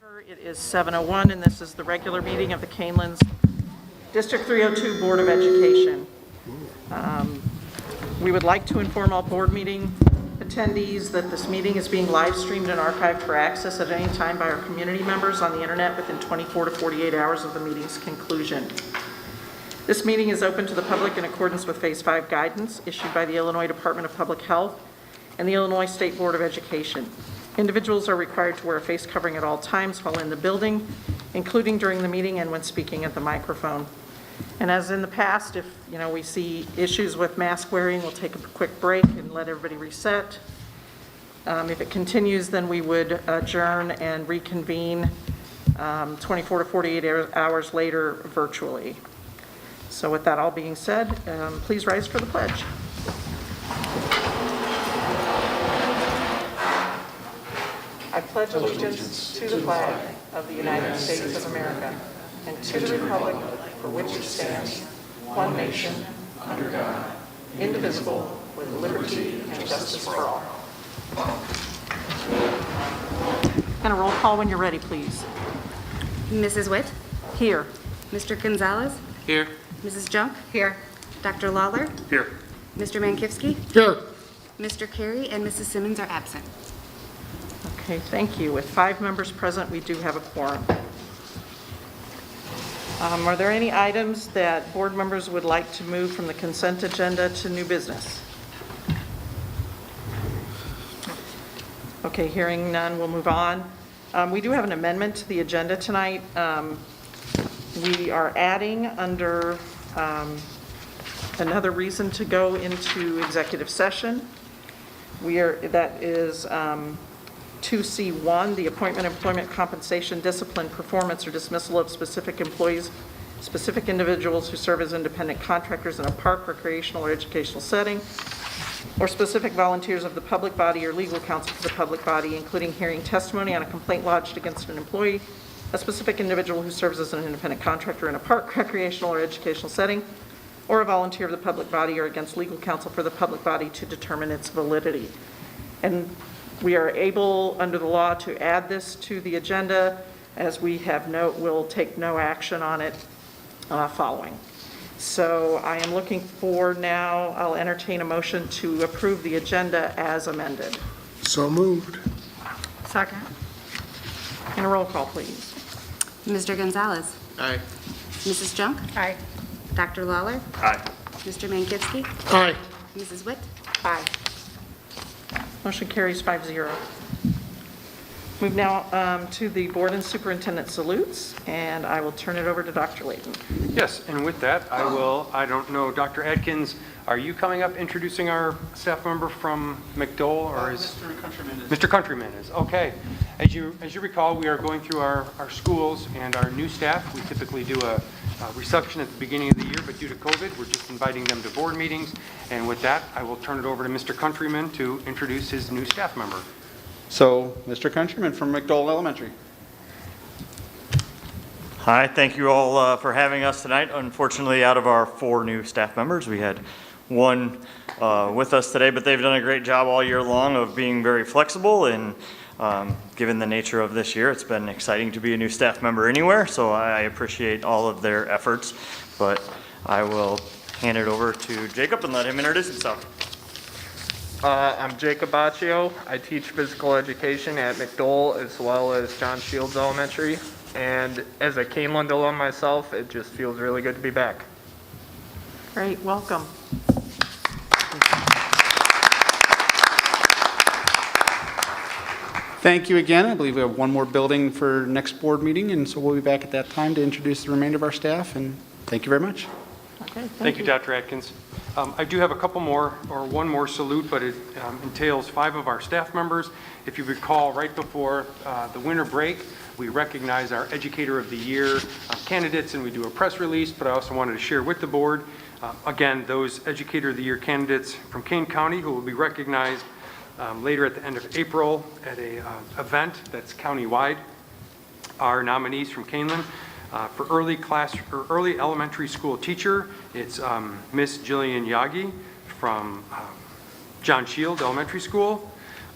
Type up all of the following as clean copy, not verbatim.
It is 7:01, and this is the regular meeting of the Kaneland's District 302 Board of Education. We would like to inform all board meeting attendees that this meeting is being live streamed and archived for access at any time by our community members on the internet within 24 to 48 hours of the meeting's conclusion. This meeting is open to the public in accordance with Phase 5 guidance issued by the Illinois Department of Public Health and the Illinois State Board of Education. Individuals are required to wear a face covering at all times while in the building, including during the meeting and when speaking at the microphone. And as in the past, if we see issues with mask wearing, we'll take a quick break and let everybody reset. If it continues, then we would adjourn and reconvene 24 to 48 hours later virtually. So with that all being said, please rise for the pledge. I pledge allegiance to the flag of the United States of America and to the republic for which it stands, one nation, under God, indivisible, with liberty and justice for all. And a roll call when you're ready, please. Mrs. Witt? Here. Mr. Gonzalez? Here. Mrs. Junk? Here. Dr. Lawler? Here. Mr. Mankivsky? Here. Mr. Carey and Mrs. Simmons are absent. Okay, thank you. With 5 members present, we do have a quorum. Are there any items that board members would like to move from the consent agenda to new business? Okay, hearing none, we'll move on. We do have an amendment to the agenda tonight. We are adding under another reason to go into executive session. That is 2C1, the appointment, employment, compensation, discipline, performance, or dismissal of specific employees, specific individuals who serve as independent contractors in a park, recreational, or educational setting, or specific volunteers of the public body or legal counsel for the public body, including hearing testimony on a complaint lodged against an employee, a specific individual who serves as an independent contractor in a park, recreational, or educational setting, or a volunteer of the public body or against legal counsel for the public body to determine its validity. And we are able, under the law, to add this to the agenda, as we have will take no action on it following. So I am looking for now, I'll entertain a motion to approve the agenda as amended. So moved. Second. And a roll call, please. Mr. Gonzalez? Aye. Mrs. Junk? Aye. Dr. Lawler? Aye. Mr. Mankivsky? Aye. Mrs. Witt? Aye. Motion carries 5-0. Move now to the board and superintendent salutes, and I will turn it over to Dr. Layton. Yes, and with that, I don't know, Dr. Adkins, are you coming up introducing our staff member from McDowell, or is Mr. Countryman is? Mr. Countryman is, okay. As you recall, we are going through our schools and our new staff. We typically do a reception at the beginning of the year, but due to COVID, we're just inviting them to board meetings. And with that, I will turn it over to Mr. Countryman to introduce his new staff member. So, Mr. Countryman from McDowell Elementary. Hi, thank you all for having us tonight. Unfortunately, out of our 4 new staff members, we had 1 with us today, but they've done a great job all year long of being very flexible, and given the nature of this year, it's been exciting to be a new staff member anywhere, so I appreciate all of their efforts. But I will hand it over to Jacob and let him introduce himself. I'm Jake Cabaccio. I teach physical education at McDowell as well as John Shields Elementary. And as a Kaneland alum myself, it just feels really good to be back. Great, welcome. Thank you again. I believe we have 1 more building for next board meeting, and so we'll be back at that time to introduce the remainder of our staff, and thank you very much. Okay, Thank you, Dr. Atkins. I do have a couple more, or 1 more salute, but it entails 5 of our staff members. If you recall, right before the winter break, we recognize our Educator of the Year candidates, and we do a press release, but I also wanted to share with the board, again, those Educator of the Year candidates from Kane County who will be recognized later at the end of April at a event that's countywide. Our nominees from Kaneland. For early elementary school teacher, it's Miss Jillian Yagi from John Shields Elementary School.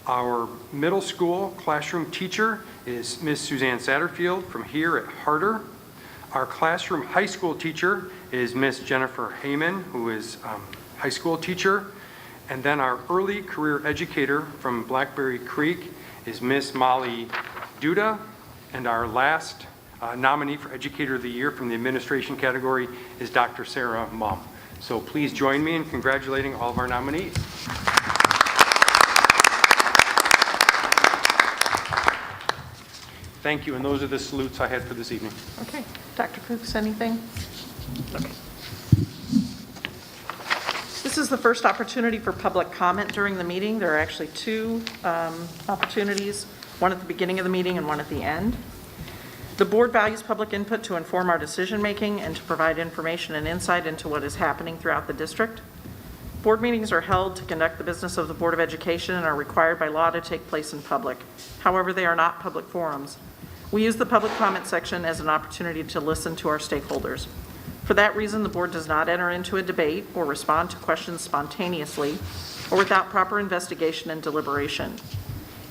Our middle school classroom teacher is Ms. Suzanne Satterfield from here at Harder. Our classroom high school teacher is Ms. Jennifer Heyman, who is high school teacher. And then our early career educator from Blackberry Creek is Ms. Molly Duda. And our last nominee for Educator of the Year from the administration category is Dr. Sarah Mum. So please join me in congratulating all of our nominees. Thank you, and those are the salutes I had for this evening. Okay. Dr. Fuchs, anything? Okay. This is the first opportunity for public comment during the meeting. There are actually two opportunities, one at the beginning of the meeting and one at the end. The board values public input to inform our decision-making and to provide information and insight into what is happening throughout the district. Board meetings are held to conduct the business of the Board of Education and are required by law to take place in public. However, they are not public forums. We use the public comment section as an opportunity to listen to our stakeholders. For that reason, the board does not enter into a debate or respond to questions spontaneously or without proper investigation and deliberation.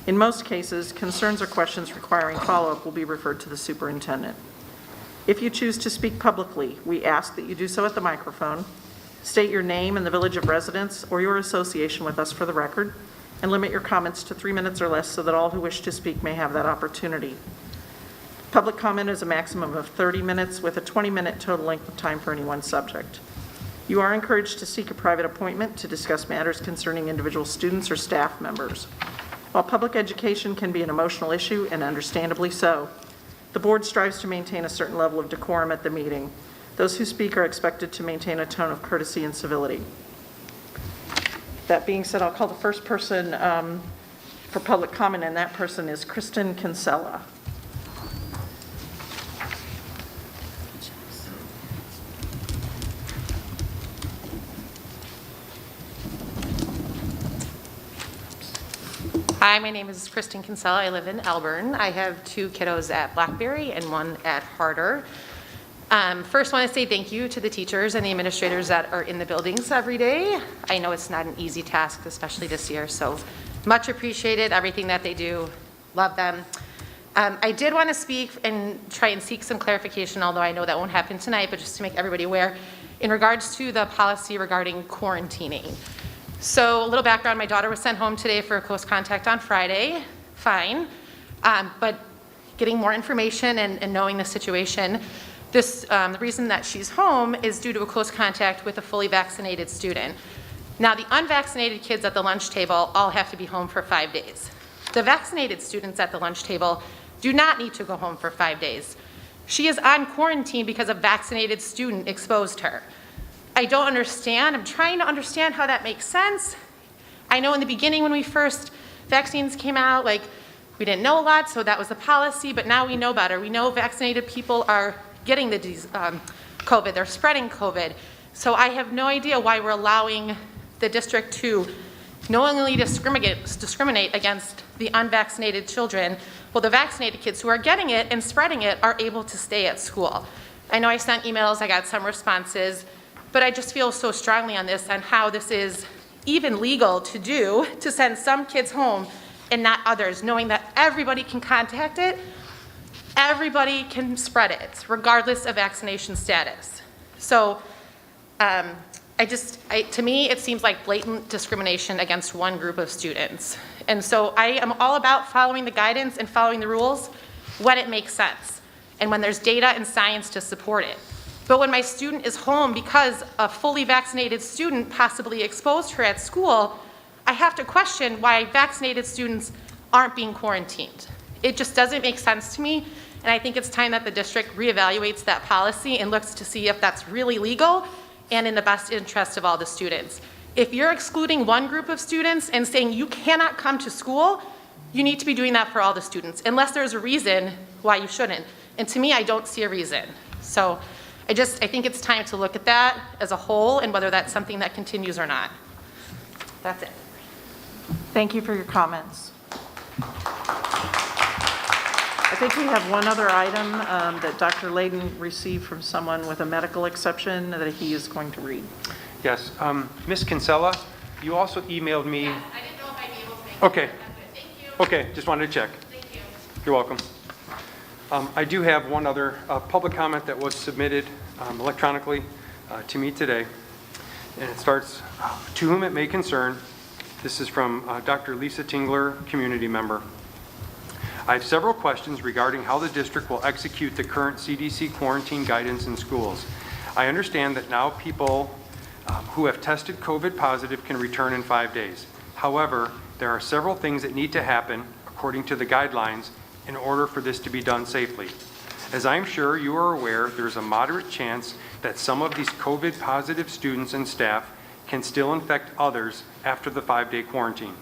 In most cases, concerns or questions requiring follow-up will be referred to the superintendent. If you choose to speak publicly, we ask that you do so at the microphone, state your name and the village of residence or your association with us for the record, and limit your comments to 3 minutes or less so that all who wish to speak may have that opportunity. Public comment is a maximum of 30 minutes with a 20-minute total length of time for any one subject. You are encouraged to seek a private appointment to discuss matters concerning individual students or staff members. While public education can be an emotional issue, and understandably so, the board strives to maintain a certain level of decorum at the meeting. Those who speak are expected to maintain a tone of courtesy and civility. That being said, I'll call the first person for public comment, and that person is Kristen Kinsella. Hi, my name is Kristen Kinsella. I live in Elburn. I have 2 kiddos at Blackberry and 1 at Harder. First, want to say thank you to the teachers and the administrators that are in the buildings every day. I know it's not an easy task, especially this year, so much appreciated, everything that they do. Love them. I did want to speak and try and seek some clarification, although I know that won't happen tonight, but just to make everybody aware, in regards to the policy regarding quarantining. So a little background, my daughter was sent home today for a close contact on Friday, fine. But getting more information and knowing the situation, the reason that she's home is due to a close contact with a fully vaccinated student. Now the unvaccinated kids at the lunch table all have to be home for 5 days. The vaccinated students at the lunch table do not need to go home for 5 days. She is on quarantine because a vaccinated student exposed her. I don't understand. I'm trying to understand how that makes sense. I know in the beginning when vaccines came out, we didn't know a lot, so that was the policy, but now we know better. We know vaccinated people are getting the COVID, they're spreading COVID. So I have no idea why we're allowing the district to knowingly discriminate against the unvaccinated children, while the vaccinated kids who are getting it and spreading it are able to stay at school. I know I sent emails, I got some responses, but I just feel so strongly on this, on how this is even legal to do, to send some kids home and not others, knowing that everybody can contact it, everybody can spread it, regardless of vaccination status. So to me, it seems like blatant discrimination against one group of students. And so I am all about following the guidance and following the rules when it makes sense, and when there's data and science to support it. But when my student is home because a fully vaccinated student possibly exposed her at school, I have to question why vaccinated students aren't being quarantined. It just doesn't make sense to me, and I think it's time that the district reevaluates that policy and looks to see if that's really legal and in the best interest of all the students. If you're excluding one group of students and saying you cannot come to school, you need to be doing that for all the students, unless there's a reason why you shouldn't. And to me, I don't see a reason. So I think it's time to look at that as a whole and whether that's something that continues or not. That's it. Thank you for your comments. I think we have one other item that Dr. Layden received from someone with a medical exception that he is going to read. Yes, Ms. Kinsella, you also emailed me. Yes, I didn't know if I'd be able to make Okay. it. Okay, just wanted to check. Thank you. You're welcome. I do have one other public comment that was submitted electronically to me today. And it starts, to whom it may concern. This is from Dr. Lisa Tingler, community member. I have several questions regarding how the district will execute the current CDC quarantine guidance in schools. I understand that now people who have tested COVID positive can return in 5 days. However, there are several things that need to happen according to the guidelines in order for this to be done safely. As I'm sure you are aware, there's a moderate chance that some of these COVID positive students and staff can still infect others after the 5-day quarantine.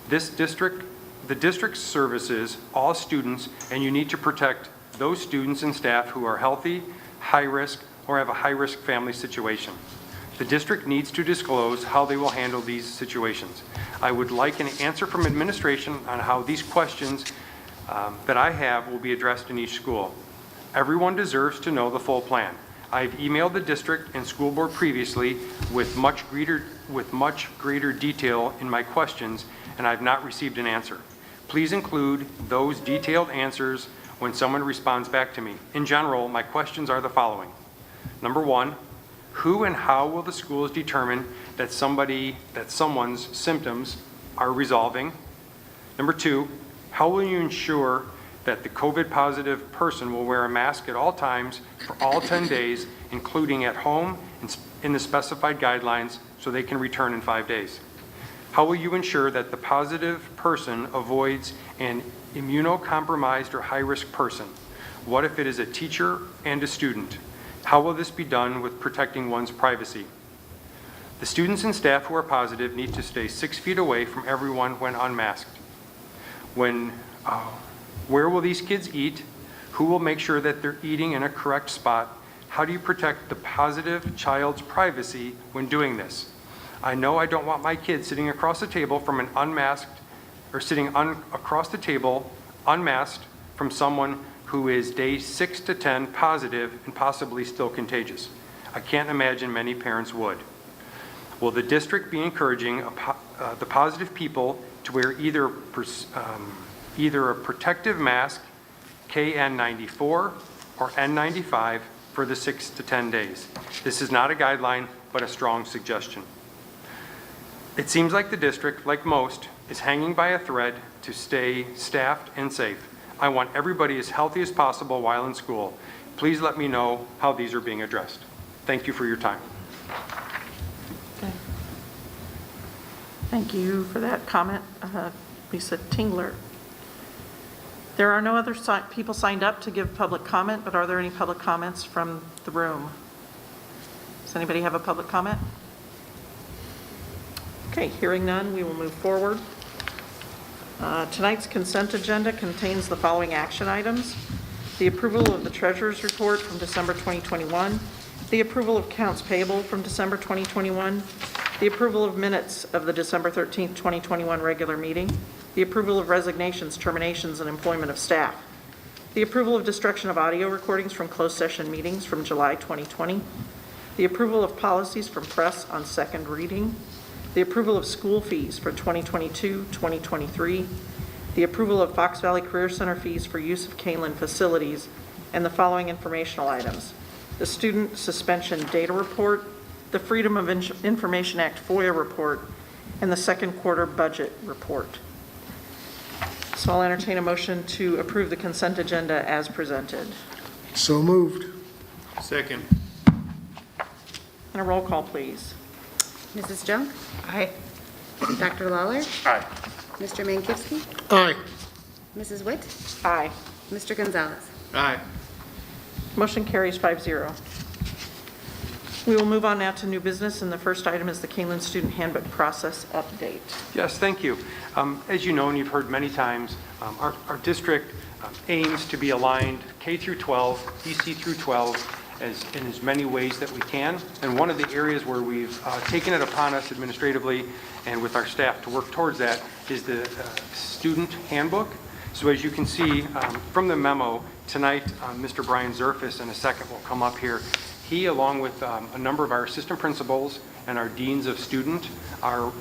The district services all students, and you need to protect those students and staff who are healthy, high risk, or have a high risk family situation. The district needs to disclose how they will handle these situations. I would like an answer from administration on how these questions that I have will be addressed in each school. Everyone deserves to know the full plan. I've emailed the district and school board previously with much greater detail in my questions, and I've not received an answer. Please include those detailed answers when someone responds back to me. In general, my questions are the following. Number one, who and how will the schools determine that someone's symptoms are resolving? Number two, how will you ensure that the COVID positive person will wear a mask at all times for all 10 days, including at home in the specified guidelines, so they can return in 5 days? How will you ensure that the positive person avoids an immunocompromised or high-risk person? What if it is a teacher and a student? How will this be done with protecting one's privacy? The students and staff who are positive need to stay 6 feet away from everyone when unmasked. Where will these kids eat? Who will make sure that they're eating in a correct spot? How do you protect the positive child's privacy when doing this? I know I don't want my kids sitting across the table from an unmasked, or sitting across the table unmasked from someone who is day 6 to 10 positive and possibly still contagious. I can't imagine many parents would. Will the district be encouraging the positive people to wear either a protective mask, KN94 or N95, for the 6 to 10 days? This is not a guideline, but a strong suggestion. It seems like the district, like most, is hanging by a thread to stay staffed and safe. I want everybody as healthy as possible while in school. Please let me know how these are being addressed. Thank you for your time. Okay. Thank you for that comment, Lisa Tingler. There are no other people signed up to give public comment, but are there any public comments from the room? Does anybody have a public comment? Okay, hearing none, we will move forward. Tonight's consent agenda contains the following action items: the approval of the treasurer's report from December 2021, the approval of accounts payable from December 2021, the approval of minutes of the December 13th, 2021 regular meeting, the approval of resignations, terminations, and employment of staff, the approval of destruction of audio recordings from closed session meetings from July 2020, the approval of policies from press on second reading, the approval of school fees for 2022-2023, the approval of Fox Valley Career Center fees for use of Kaneland facilities, and the following informational items: the student suspension data report, the Freedom of Information Act FOIA report, and the second quarter budget report. So I'll entertain a motion to approve the consent agenda as presented. So moved. Second. And a roll call, please. Mrs. Junk? Aye. Dr. Lawler? Aye. Mr. Mankowski? Aye. Mrs. Witt? Aye. Mr. Gonzalez? Aye. Motion carries 5-0. We will move on now to new business, and the first item is the Kaneland Student Handbook process update. Yes, thank you. As you know, and you've heard many times, our district aims to be aligned K through 12, DC through 12, in as many ways that we can. And one of the areas where we've taken it upon us administratively and with our staff to work towards that is the student handbook. So as you can see from the memo tonight, Mr. Brian Zerfis in a second will come up here. He, along with a number of our assistant principals and our deans of students, are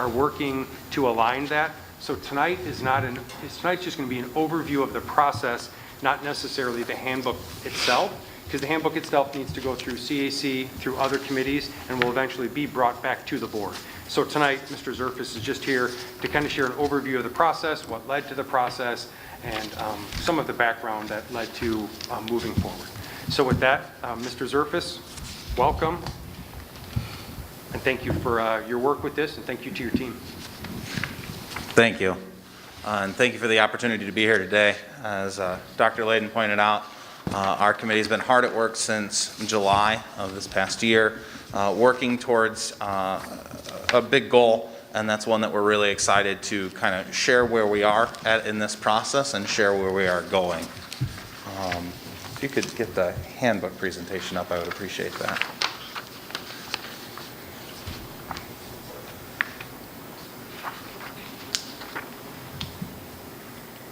working to align that So tonight's just going to be an overview of the process, not necessarily the handbook itself, because the handbook itself needs to go through CAC, through other committees, and will eventually be brought back to the board. So tonight, Mr. Zerfus is just here to kind of share an overview of the process, what led to the process, and some of the background that led to moving forward. So with that, Mr. Zerfus, welcome, and thank you for your work with this, and thank you to your team. Thank you. And thank you for the opportunity to be here today. As Dr. Layden pointed out, our committee's been hard at work since July of this past year, working towards a big goal, and that's one that we're really excited to kind of share where we are at in this process and share where we are going. If you could get the handbook presentation up, I would appreciate that.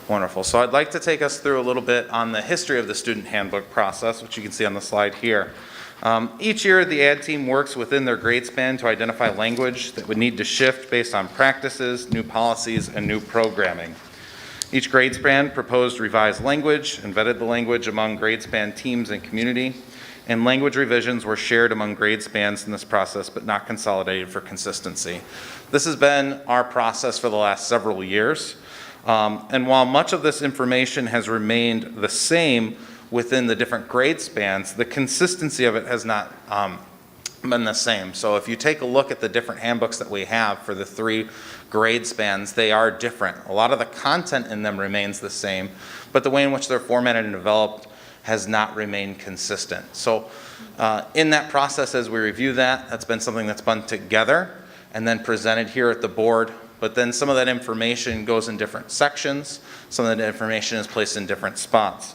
Wonderful. So I'd like to take us through a little bit on the history of the student handbook process, which you can see on the slide here. Each year, the AD team works within their grade span to identify language that would need to shift based on practices, new policies, and new programming. Each grade span proposed revised language and vetted the language among grade span teams and community, and language revisions were shared among grade spans in this process, but not consolidated for consistency. This has been our process for the last several years. And while much of this information has remained the same within the different grade spans, the consistency of it has not been the same. So if you take a look at the different handbooks that we have for the 3 grade spans, they are different. A lot of the content in them remains the same, but the way in which they're formatted and developed has not remained consistent. So in that process, as we review that, that's been something that's been together and then presented here at the board. But then some of that information goes in different sections. Some of that information is placed in different spots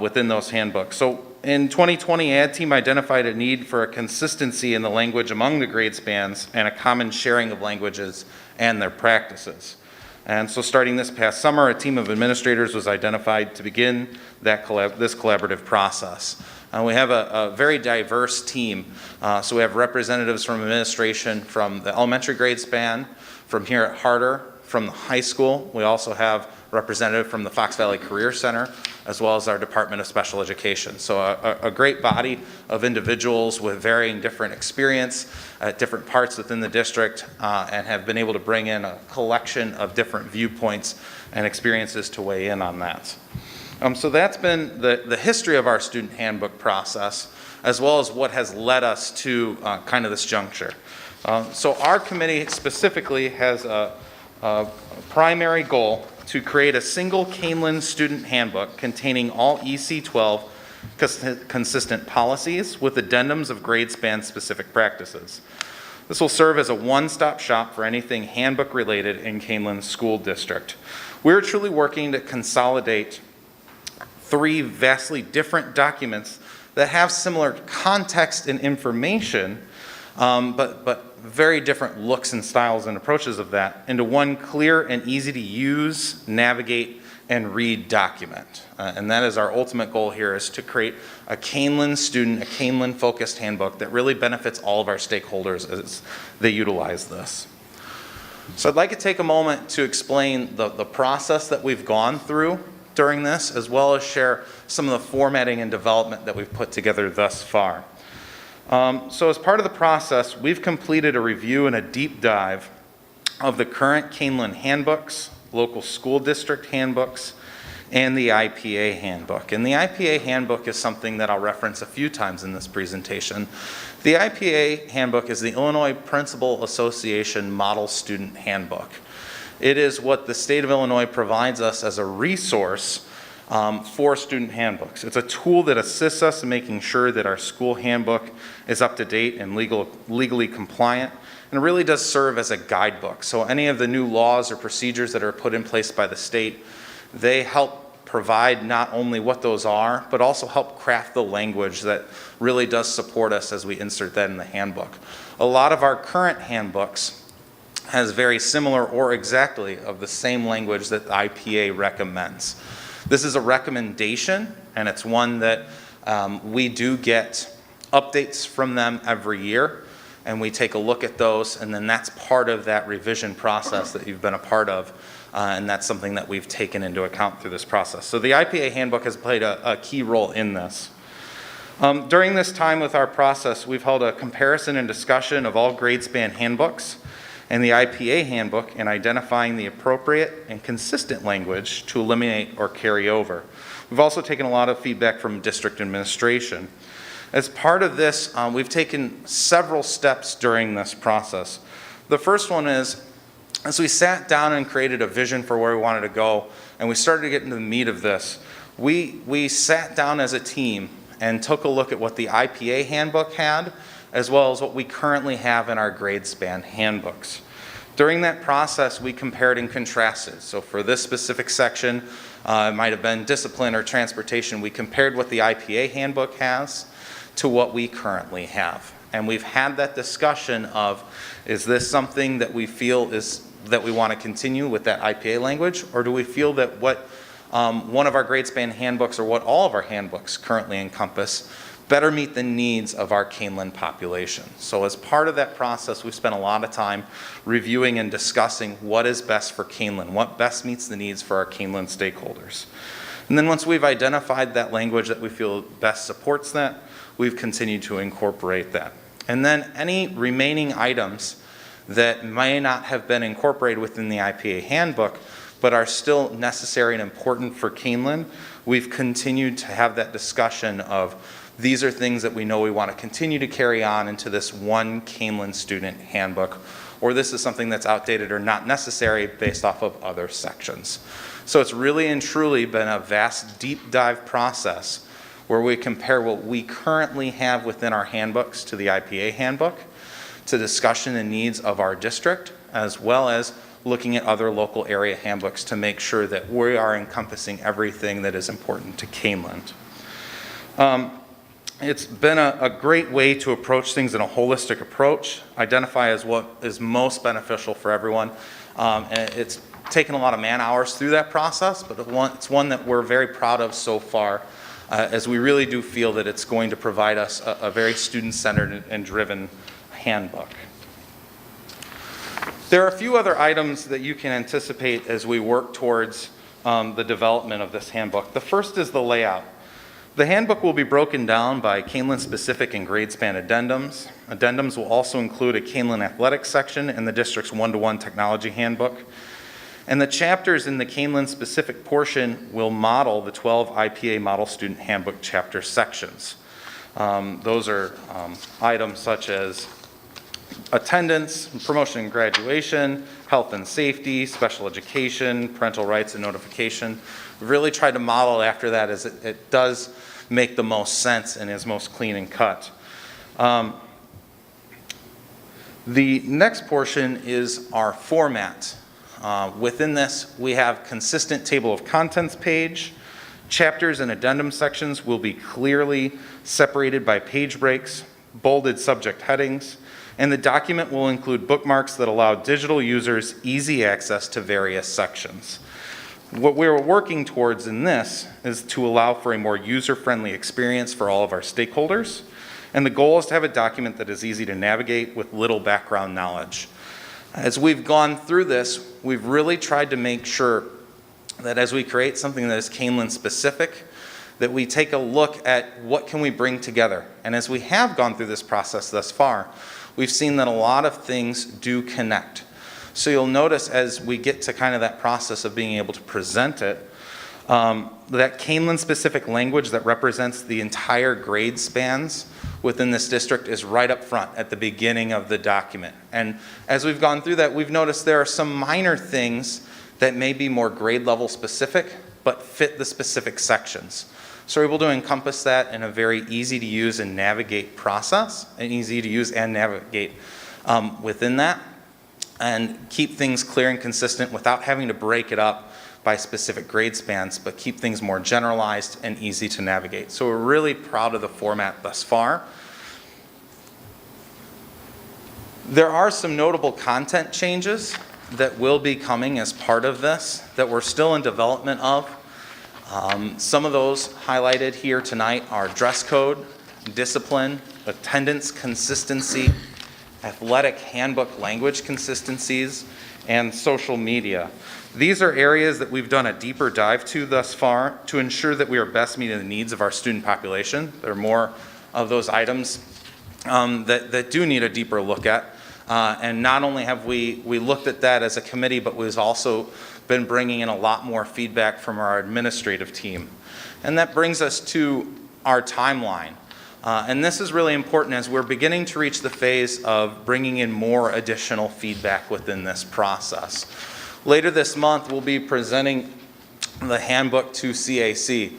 within those handbooks. So in 2020, AD team identified a need for a consistency in the language among the grade spans and a common sharing of languages and their practices. And so starting this past summer, a team of administrators was identified to begin this collaborative process. We have a very diverse team. So we have representatives from administration from the elementary grade span, from here at Harder, from the high school. We also have a representative from the Fox Valley Career Center, as well as our Department of Special Education. So a great body of individuals with varying different experience at different parts within the district and have been able to bring in a collection of different viewpoints and experiences to weigh in on that. So that's been the history of our student handbook process, as well as what has led us to kind of this juncture. So our committee specifically has a primary goal to create a single Kaneland student handbook containing all EC12 consistent policies with addendums of grade span specific practices. This will serve as a one-stop shop for anything handbook related in Kaneland School District. We're truly working to consolidate 3 vastly different documents that have similar context and information, but very different looks and styles and approaches of that into one clear and easy to use, navigate, and read document. And that is our ultimate goal here, is to create a Kaneland student, a Kaneland focused handbook that really benefits all of our stakeholders as they utilize this. So I'd like to take a moment to explain the process that we've gone through during this, as well as share some of the formatting and development that we've put together thus far. So as part of the process, we've completed a review and a deep dive of the current Kaneland handbooks, local school district handbooks, and the IPA handbook. And the IPA handbook is something that I'll reference a few times in this presentation. The IPA handbook is the Illinois Principal Association Model Student Handbook. It is what the state of Illinois provides us as a resource for student handbooks. It's a tool that assists us in making sure that our school handbook is up to date and legally compliant, and it really does serve as a guidebook. So any of the new laws or procedures that are put in place by the state, they help provide not only what those are, but also help craft the language that really does support us as we insert that in the handbook. A lot of our current handbooks has very similar or exactly of the same language that the IPA recommends. This is a recommendation, and it's one that we do get updates from them every year. and we take a look at those, and then that's part of that revision process that you've been a part of, and that's something that we've taken into account through this process. So the IPA handbook has played a key role in this. During this time with our process, we've held a comparison and discussion of all grade span handbooks and the IPA handbook in identifying the appropriate and consistent language to eliminate or carry over. We've also taken a lot of feedback from district administration. As part of this, we've taken several steps during this process. The first one is, as we sat down and created a vision for where we wanted to go, and we started to get into the meat of this, we sat down as a team and took a look at what the IPA handbook had, as well as what we currently have in our grade span handbooks. During that process, we compared and contrasted. So for this specific section, it might have been discipline or transportation. We compared what the IPA handbook has to what we currently have. And we've had that discussion of, is this something that we feel is that we want to continue with that IPA language, or do we feel that what one of our grade span handbooks or what all of our handbooks currently encompass better meet the needs of our Kaneland population? So as part of that process, we've spent a lot of time reviewing and discussing what is best for Kaneland, what best meets the needs for our Kaneland stakeholders. And then once we've identified that language that we feel best supports that, we've continued to incorporate that. And then any remaining items that may not have been incorporated within the IPA handbook, but are still necessary and important for Kaneland, we've continued to have that discussion of these are things that we know we want to continue to carry on into this one Kaneland student handbook, or this is something that's outdated or not necessary based off of other sections. So it's really and truly been a vast deep dive process where we compare what we currently have within our handbooks to the IPA handbook, to discussion and needs of our district, as well as looking at other local area handbooks to make sure that we are encompassing everything that is important to Kaneland. It's been a great way to approach things in a holistic approach, identify as what is most beneficial for everyone. And it's taken a lot of man hours through that process, but it's one that we're very proud of so far, as we really do feel that it's going to provide us a very student-centered and driven handbook. There are a few other items that you can anticipate as we work towards the development of this handbook. The first is the layout. The handbook will be broken down by Kaneland-specific and grade span addendums. Addendums will also include a Kaneland athletics section in the district's one-to-one technology handbook. And the chapters in the Kaneland-specific portion will model the 12 IPA Model Student Handbook chapter sections. Those are items such as attendance, promotion and graduation, health and safety, special education, parental rights and notification. We've really tried to model after that as it does make the most sense and is most clean and cut. The next portion is our format. Within this, we have consistent table of contents page. Chapters and addendum sections will be clearly separated by page breaks, bolded subject headings, and the document will include bookmarks that allow digital users easy access to various sections. What we're working towards in this is to allow for a more user-friendly experience for all of our stakeholders, and the goal is to have a document that is easy to navigate with little background knowledge. As we've gone through this, we've really tried to make sure that as we create something that is Kaneland specific, that we take a look at what can we bring together. And as we have gone through this process thus far, we've seen that a lot of things do connect. So you'll notice as we get to kind of that process of being able to present it, that Kaneland-specific language that represents the entire grade spans within this district is right up front at the beginning of the document. And as we've gone through that, we've noticed there are some minor things that may be more grade level specific, but fit the specific sections. So we're able to encompass that in a very easy to use and navigate process, and easy to use and navigate within that, and keep things clear and consistent without having to break it up by specific grade spans, but keep things more generalized and easy to navigate. So we're really proud of the format thus far. There are some notable content changes that will be coming as part of this that we're still in development of. Some of those highlighted here tonight are dress code, discipline, attendance consistency, athletic handbook language consistencies, and social media. These are areas that we've done a deeper dive to thus far to ensure that we are best meeting the needs of our student population. There are more of those items that do need a deeper look at. And not only have we looked at that as a committee, but we've also been bringing in a lot more feedback from our administrative team. And that brings us to our timeline. And this is really important as we're beginning to reach the phase of bringing in more additional feedback within this process. Later this month, we'll be presenting the handbook to CAC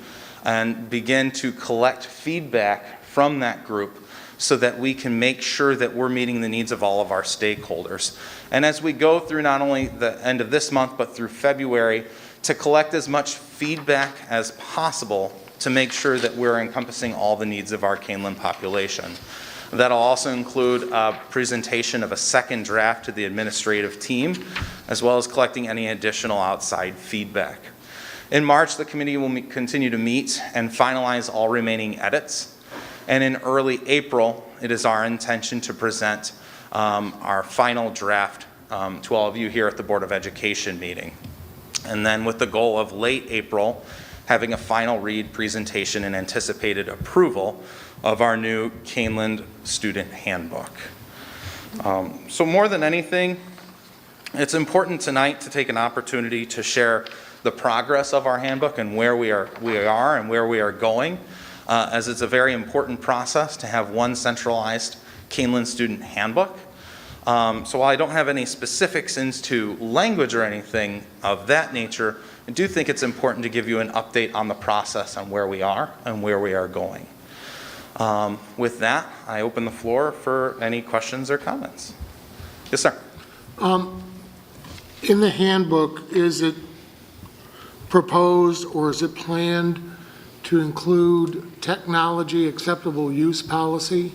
and begin to collect feedback from that group so that we can make sure that we're meeting the needs of all of our stakeholders. And as we go through not only the end of this month, but through February, to collect as much feedback as possible to make sure that we're encompassing all the needs of our Kaneland population. That'll also include a presentation of a second draft to the administrative team, as well as collecting any additional outside feedback. In March, the committee will continue to meet and finalize all remaining edits. And in early April, it is our intention to present our final draft to all of you here at the Board of Education meeting. And then with the goal of late April, having a final read presentation and anticipated approval of our new Kaneland student handbook. So more than anything, it's important tonight to take an opportunity to share the progress of our handbook and where we are and where we are going, as it's a very important process to have one centralized Kaneland student handbook. So while I don't have any specifics into language or anything of that nature, I do think it's important to give you an update on the process on where we are and where we are going. With that, I open the floor for any questions or comments. Yes, sir. In the handbook, is it proposed or is it planned to include technology acceptable use policy?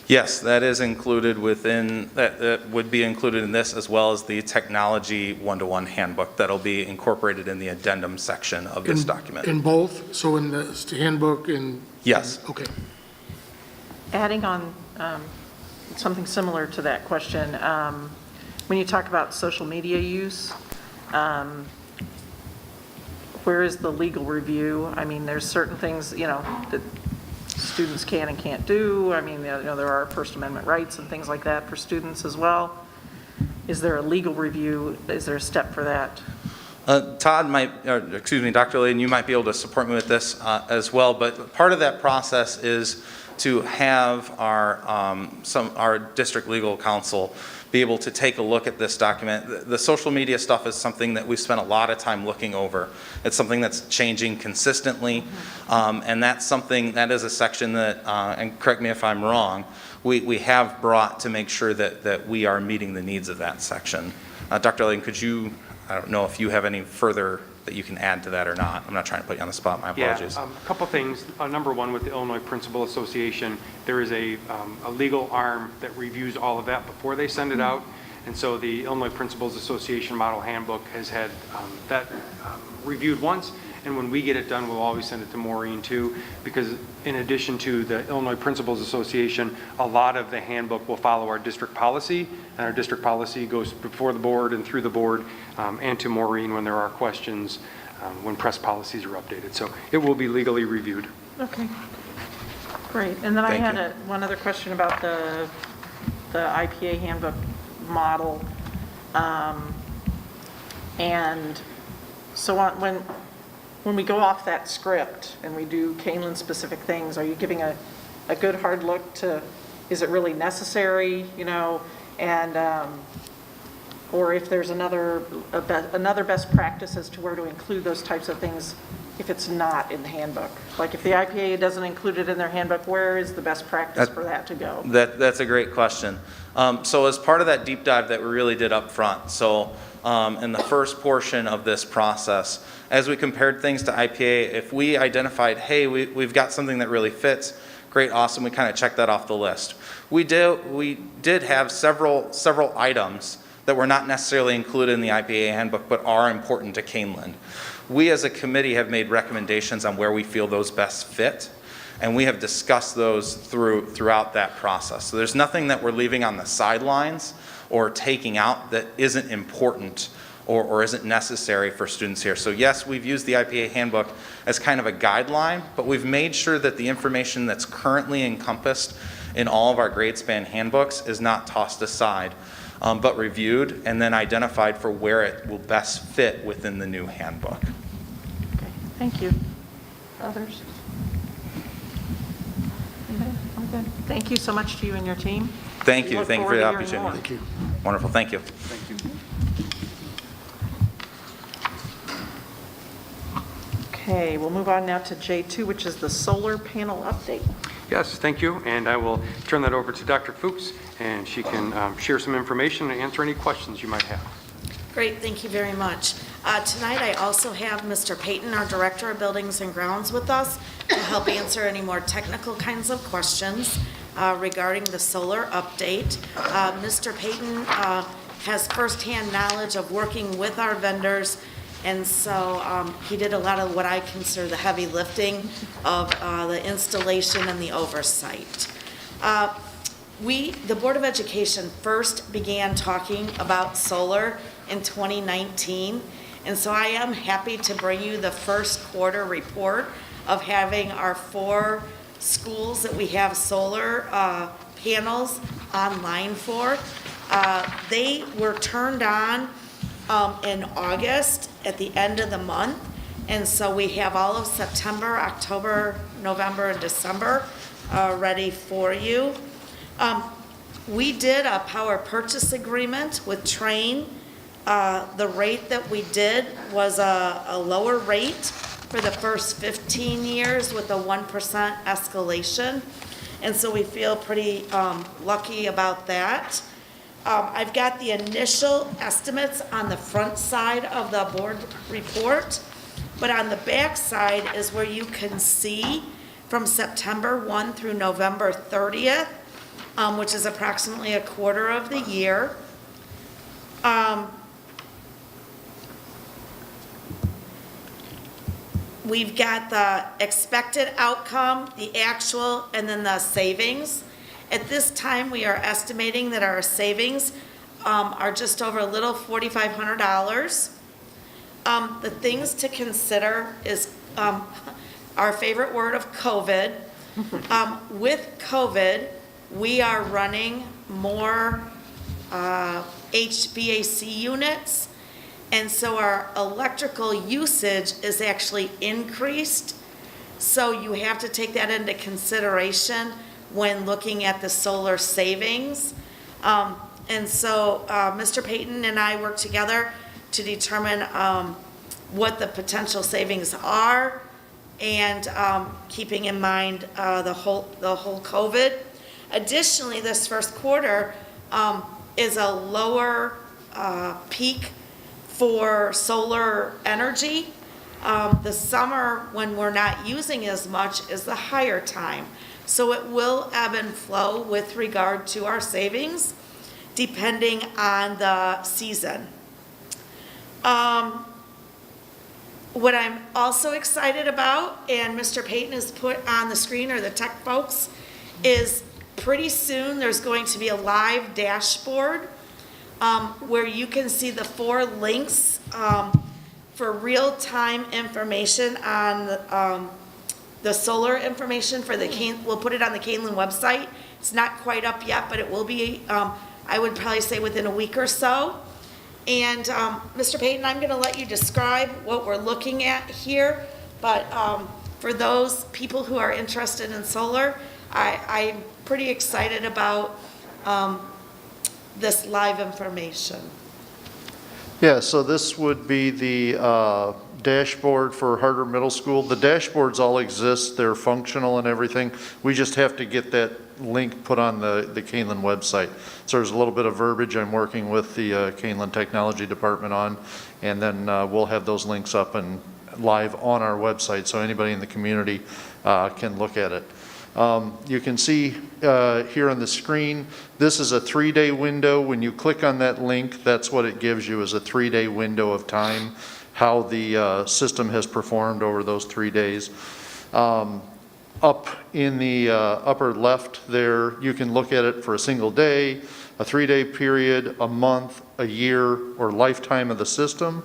Yes, that is included within, that would be included in this, as well as the technology one-to-one handbook that'll be incorporated in the addendum section of this document. In both? So in the handbook and? Yes. Okay. Adding on something similar to that question, when you talk about social media use, where is the legal review? I mean, there's certain things, that students can and can't do. I mean, there are First Amendment rights and things like that for students as well. Is there a legal review? Is there a step for that? Todd might, Dr. Layden, you might be able to support me with this as well, but part of that process is to have our district legal counsel be able to take a look at this document. The social media stuff is something that we've spent a lot of time looking over. It's something that's changing consistently, and that's something, that is a section that, and correct me if I'm wrong, we have brought to make sure that we are meeting the needs of that section. Dr. Layden, could you, I don't know if you have any further that you can add to that or not. I'm not trying to put you on the spot, my apologies. Yeah, a couple things. Number one, with the Illinois Principal Association, there is a legal arm that reviews all of that before they send it out. And so the Illinois Principals Association Model Handbook has had that reviewed once. And when we get it done, we'll always send it to Maureen too, because in addition to the Illinois Principals Association, a lot of the handbook will follow our district policy, and our district policy goes before the board and through the board, and to Maureen when there are questions, when press policies are updated. So it will be legally reviewed. Okay, great. And then I Thank had you. one other question about the IPA handbook model. And so when we go off that script and we do Kaneland specific things, are you giving a good hard look to, is it really necessary, and or if there's another best practice as to where to include those types of things if it's not in the handbook? Like if the IPA doesn't include it in their handbook, where is the best practice for that to go? That's a great question. So as part of that deep dive that we really did up front, so in the first portion of this process, as we compared things to IPA, if we identified, hey, we've got something that really fits, great, awesome, we kind of checked that off the list. We did have several items that were not necessarily included in the IPA handbook, but are important to Kaneland. We as a committee have made recommendations on where we feel those best fit. And we have discussed those throughout that process. So there's nothing that we're leaving on the sidelines or taking out that isn't important or isn't necessary for students here. So yes, we've used the IPA handbook as kind of a guideline, but we've made sure that the information that's currently encompassed in all of our grade span handbooks is not tossed aside, but reviewed and then identified for where it will best fit within the new handbook. Okay, thank you. Others? Okay, I'm good. Thank you so much to you and your team. Thank We you. look Thank you for forward the to hearing more. opportunity. Wonderful. Thank you. Okay, we'll move on now to J2, which is the solar panel update. Yes, thank you, and I will turn that over to Dr. Fuchs, and she can share some information and answer any questions you might have. Great, thank you very much. Tonight, I also have Mr. Payton, our Director of Buildings and Grounds, with us to help answer any more technical kinds of questions regarding the solar update. Mr. Payton has firsthand knowledge of working with our vendors, and so he did a lot of what I consider the heavy lifting of the installation and the oversight. The Board of Education first began talking about solar in 2019, and so I am happy to bring you the first quarter report of having our 4 schools that we have solar panels online for. They were turned on in August at the end of the month, and so we have all of September, October, November, and December ready for you. We did a power purchase agreement with Train. The rate that we did was a lower rate for the first 15 years with a 1% escalation, and so we feel pretty lucky about that. I've got the initial estimates on the front side of the board report, but on the back side is where you can see from September 1 through November 30th, which is approximately a quarter of the year. We've got the expected outcome, the actual, and then the savings. At this time, we are estimating that our savings are just over a little $4,500. The things to consider is our favorite word of COVID. With COVID, we are running more HVAC units, and so our electrical usage is actually increased. So you have to take that into consideration when looking at the solar savings. And so Mr. Payton and I work together to determine what the potential savings are, and keeping in mind the whole COVID. Additionally, this first quarter is a lower peak for solar energy. The summer, when we're not using as much, is the higher time. So it will ebb and flow with regard to our savings, depending on the season. What I'm also excited about, and Mr. Payton has put on the screen, or the tech folks, is pretty soon there's going to be a live dashboard where you can see the 4 links for real-time information on the solar information for we'll put it on the Kaelin website. It's not quite up yet, but it will be, I would probably say within a week or so. And Mr. Payton, I'm gonna let you describe what we're looking at here, but for those people who are interested in solar, I'm pretty excited about this live information. Yeah, so this would be the dashboard for Harder Middle School. The dashboards all exist, they're functional and everything. We just have to get that link put on the Kaneland website. So there's a little bit of verbiage I'm working with the Kaneland Technology Department on, and then we'll have those links up and live on our website so anybody in the community can look at it. You can see here on the screen, this is a 3-day window. When you click on that link, that's what it gives you, is a 3-day window of time, how the system has performed over those 3 days. Up in the upper left there, you can look at it for a single day, a 3-day period, a month, a year, or lifetime of the system.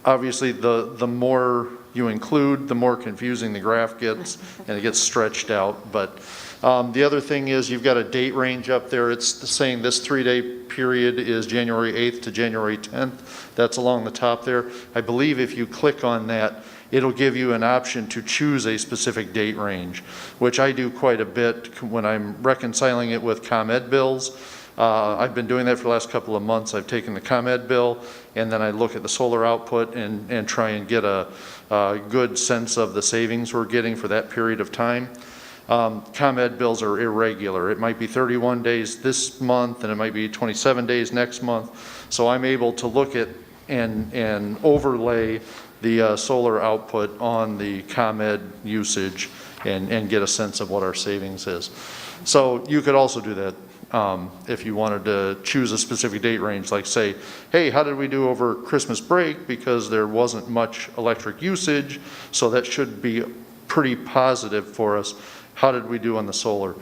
Obviously, the more you include, the more confusing the graph gets, and it gets stretched out. But the other thing is you've got a date range up there. It's saying this 3-day period is January 8th to January 10th. That's along the top there. I believe if you click on that, it'll give you an option to choose a specific date range, which I do quite a bit when I'm reconciling it with ComEd bills. I've been doing that for the last couple of months. I've taken the ComEd bill, and then I look at the solar output and try and get a good sense of the savings we're getting for that period of time. ComEd bills are irregular. It might be 31 days this month, and it might be 27 days next month. So I'm able to look at and overlay the solar output on the ComEd usage and get a sense of what our savings is. So you could also do that if you wanted to choose a specific date range, like say, hey, how did we do over Christmas break? Because there wasn't much electric usage, so that should be pretty positive for us. How did we do on the solar?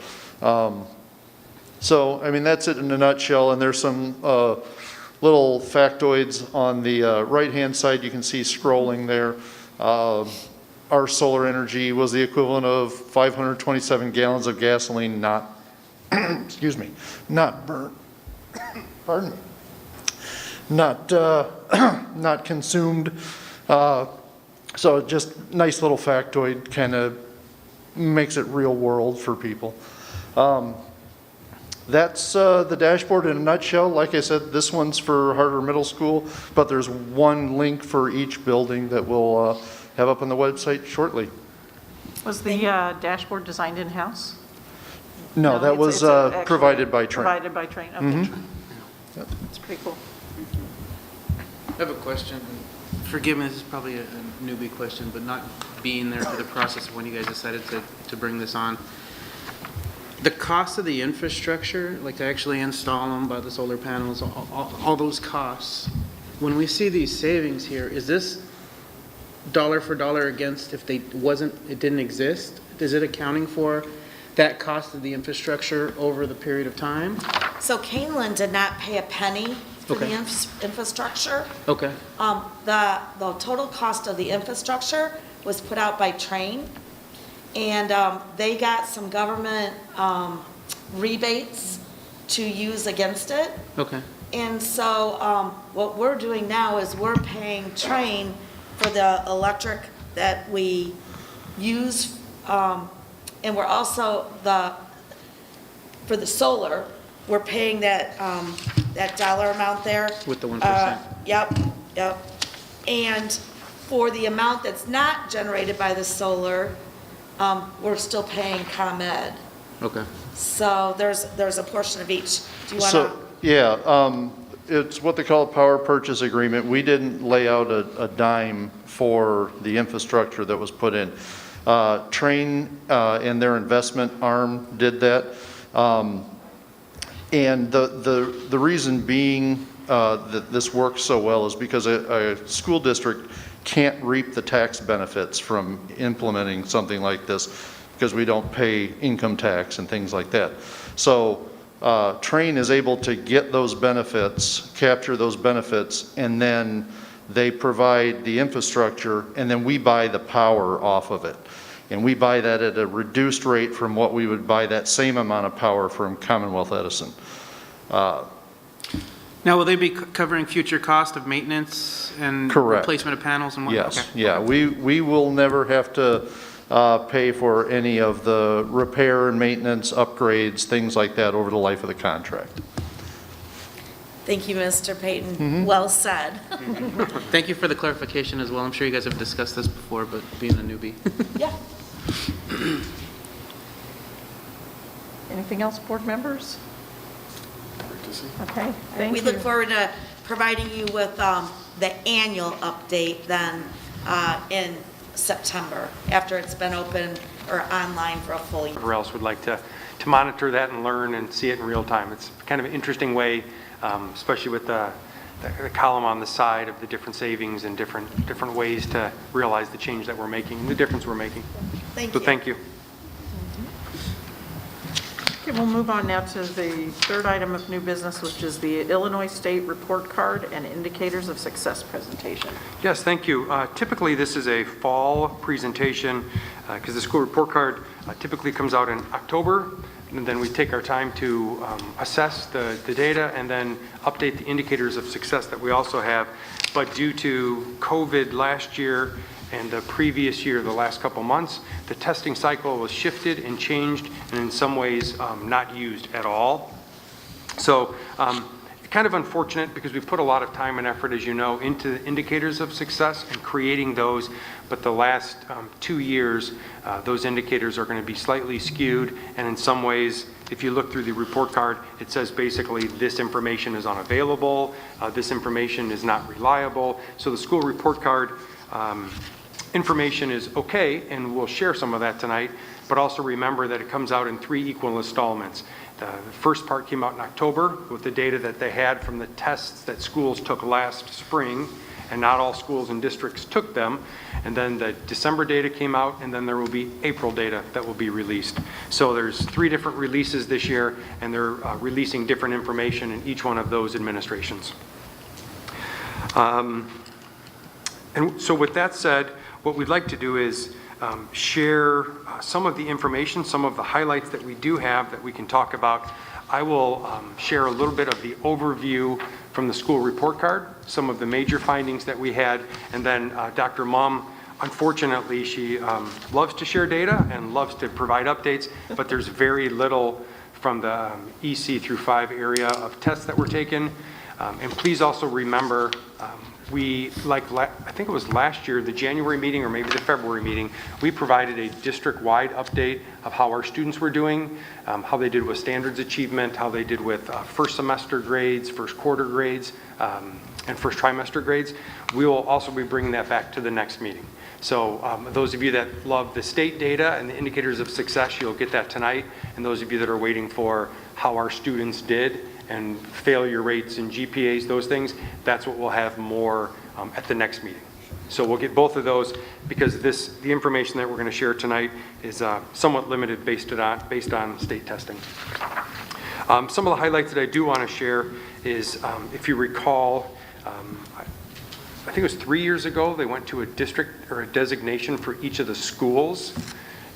So, I mean, that's it in a nutshell, and there's some little factoids on the right-hand side. You can see scrolling there. Our solar energy was the equivalent of 527 gallons of gasoline not, excuse me, not burnt, pardon me, not consumed. So just nice little factoid, kind of makes it real world for people. That's the dashboard in a nutshell. Like I said, this one's for Harder Middle School, but there's one link for each building that we'll have up on the website shortly. Was the dashboard designed in-house? No, that was it's actually provided by Train. Provided by Train, okay. That's pretty cool. I have a question. Forgive me, this is probably a newbie question, but not being there for the process of when you guys decided to bring this on. The cost of the infrastructure, like to actually install them, buy the solar panels, all those costs, when we see these savings here, is this dollar for dollar against if it didn't exist? Is it accounting for that cost of the infrastructure over the period of time? So Kaneland did not pay a penny for Okay. the infrastructure. Okay. The total cost of the infrastructure was put out by Train, and they got some government rebates to use against it. Okay. And so what we're doing now is we're paying Train for the electric that we use, and we're also for the solar, we're paying that dollar amount there. With the 1%. Yep. And for the amount that's not generated by the solar, we're still paying ComEd. Okay. So there's a portion of each. Do you want to? So, yeah, it's what they call a power purchase agreement. We didn't lay out a dime for the infrastructure that was put in. Train and their investment arm did that. And the reason being that this works so well is because a school district can't reap the tax benefits from implementing something like this because we don't pay income tax and things like that. So Train is able to get those benefits, capture those benefits, and then they provide the infrastructure, and then we buy the power off of it. And we buy that at a reduced rate from what we would buy that same amount of power from Commonwealth Edison. Now, will they be covering future cost of maintenance and Correct. replacement of panels and whatnot? Yes, Okay. yeah, we will never have to pay for any of the repair and maintenance, upgrades, things like that over the life of the contract. Thank you, Mr. Payton. Well said. Thank you for the clarification as well. I'm sure you guys have discussed this before, but being a newbie. Yeah. Anything else, board members? Okay, thank We you. look forward to providing you with the annual update then in September, after it's been open or online for a full year. Whoever else would like to monitor that and learn and see it in real time. It's kind of an interesting way, especially with the the column on the side of the different savings and different ways to realize the change that we're making, the difference we're making. Thank So you. thank you. Okay, we'll move on now to the third item of new business, which is the Illinois State Report Card and Indicators of Success presentation. Yes, thank you. Typically, this is a fall presentation because the school report card typically comes out in October, and then we take our time to assess the data and then update the indicators of success that we also have. But due to COVID last year and the previous year, the last couple months, the testing cycle was shifted and changed, and in some ways not used at all. So kind of unfortunate because we put a lot of time and effort, as you know, into the indicators of success and creating those, but the last 2 years, those indicators are going to be slightly skewed, and in some ways, if you look through the report card, it says basically this information is unavailable, this information is not reliable. So the school report card information is okay, and we'll share some of that tonight, but also remember that it comes out in 3 equal installments. The first part came out in October with the data that they had from the tests that schools took last spring, and not all schools and districts took them. And then the December data came out, and then there will be April data that will be released. So there's 3 different releases this year, and they're releasing different information in each one of those administrations. And so with that said, what we'd like to do is share some of the information, some of the highlights that we do have that we can talk about. I will share a little bit of the overview from the school report card, some of the major findings that we had, and then Dr. Mum, unfortunately, she loves to share data and loves to provide updates, but there's very little from the EC through 5 area of tests that were taken. And please also remember, we, I think it was last year, the January meeting or maybe the February meeting, we provided a district-wide update of how our students were doing, how they did with standards achievement, how they did with first semester grades, first quarter grades, and first trimester grades. We will also be bringing that back to the next meeting. So those of you that love the state data and the indicators of success, you'll get that tonight. And those of you that are waiting for how our students did and failure rates and GPAs, those things, that's what we'll have more at the next meeting. So we'll get both of those because the information that we're going to share tonight is somewhat limited based on state testing. Some of the highlights that I do want to share is, if you recall, I think it was 3 years ago, they went to a district or a designation for each of the schools.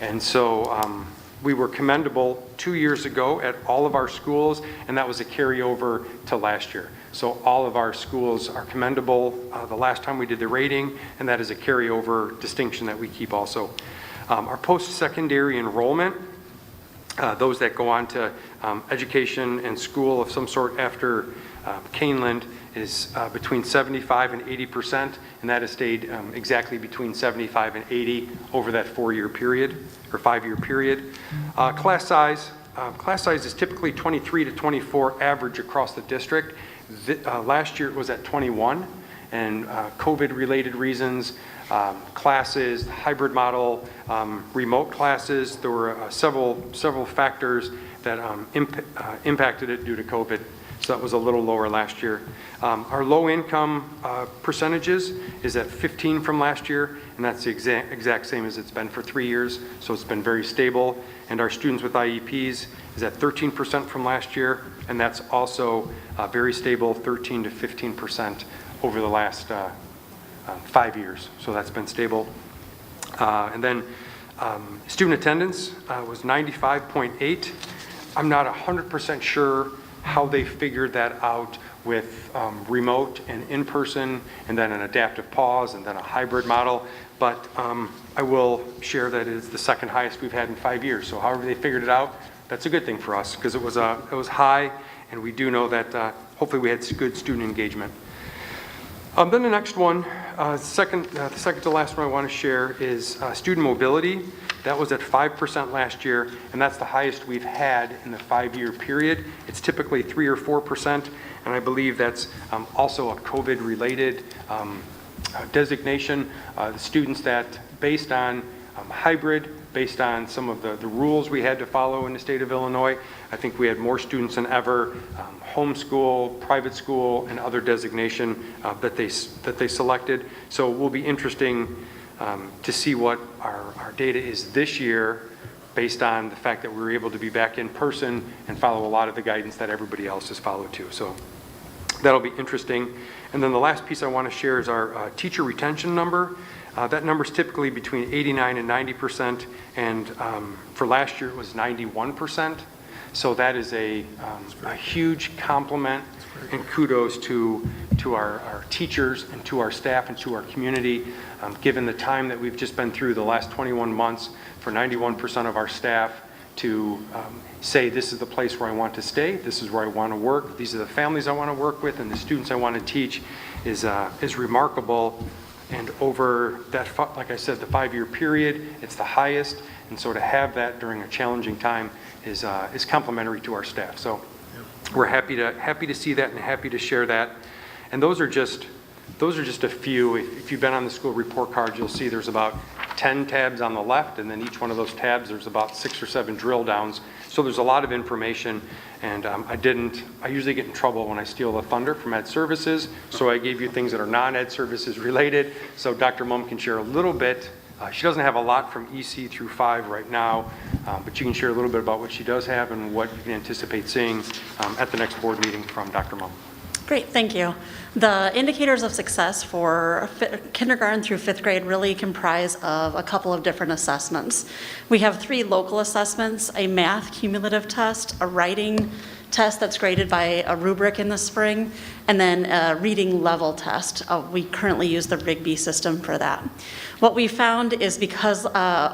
And so we were commendable 2 years ago at all of our schools, and that was a carryover to last year. So all of our schools are commendable the last time we did the rating, and that is a carryover distinction that we keep also. Our post-secondary enrollment, those that go on to education and school of some sort after Kaneland, is between 75 and 80%, and that has stayed exactly between 75 and 80 over that 4-year period or 5-year period. Class size is typically 23 to 24 average across the district. Last year it was at 21, and COVID-related reasons, classes, hybrid model, remote classes, there were several factors that impacted it due to COVID. So that was a little lower last year. Our low income percentages is at 15 from last year, and that's the exact same as it's been for 3 years. So it's been very stable. And our students with IEPs is at 13% from last year, and that's also very stable, 13 to 15% over the last 5 years. So that's been stable. And then student attendance was 95.8. I'm not 100% sure how they figured that out with remote and in-person, and then an adaptive pause, and then a hybrid model. But I will share that it is the second highest we've had in 5 years. So however they figured it out, that's a good thing for us because it was high, and we do know that hopefully we had good student engagement. Then the next one, the second to last one I want to share is student mobility. That was at 5% last year, and that's the highest we've had in the 5-year period. It's typically 3 or 4%, and I believe that's also a COVID-related designation. The students that, based on hybrid based on some of the rules we had to follow in the state of Illinois. I think we had more students than ever, homeschool, private school, and other designation that they selected. So it will be interesting to see what our data is this year based on the fact that we were able to be back in person and follow a lot of the guidance that everybody else has followed too. So that'll be interesting. And then the last piece I want to share is our teacher retention number. That number is typically between 89 and 90%, and for last year it was 91%. So that is a huge compliment and kudos to our teachers and to our staff and to our community. Given the time that we've just been through the last 21 months, for 91% of our staff to say this is the place where I want to stay, this is where I want to work, these are the families I want to work with, and the students I want to teach is remarkable. And over that, like I said, the 5-year period, it's the highest. And so to have that during a challenging time is complimentary to our staff. So we're happy to see that and happy to share that. And those are just a few. If you've been on the school report card, you'll see there's about 10 tabs on the left, and then each one of those tabs, there's about 6 or 7 drill downs. So there's a lot of information, and I usually get in trouble when I steal the thunder from Ed Services, so I gave you things that are non-Ed Services related, so Dr. Mumm can share a little bit. She doesn't have a lot from EC through 5 right now, but she can share a little bit about what she does have and what you can anticipate seeing at the next board meeting from Dr. Mumm. Great, thank you. The indicators of success for kindergarten through 5th grade really comprise of a couple of different assessments. We have 3 local assessments, a math cumulative test, a writing test that's graded by a rubric in the spring, and then a reading level test. We currently use the Rigby system for that. What we found is because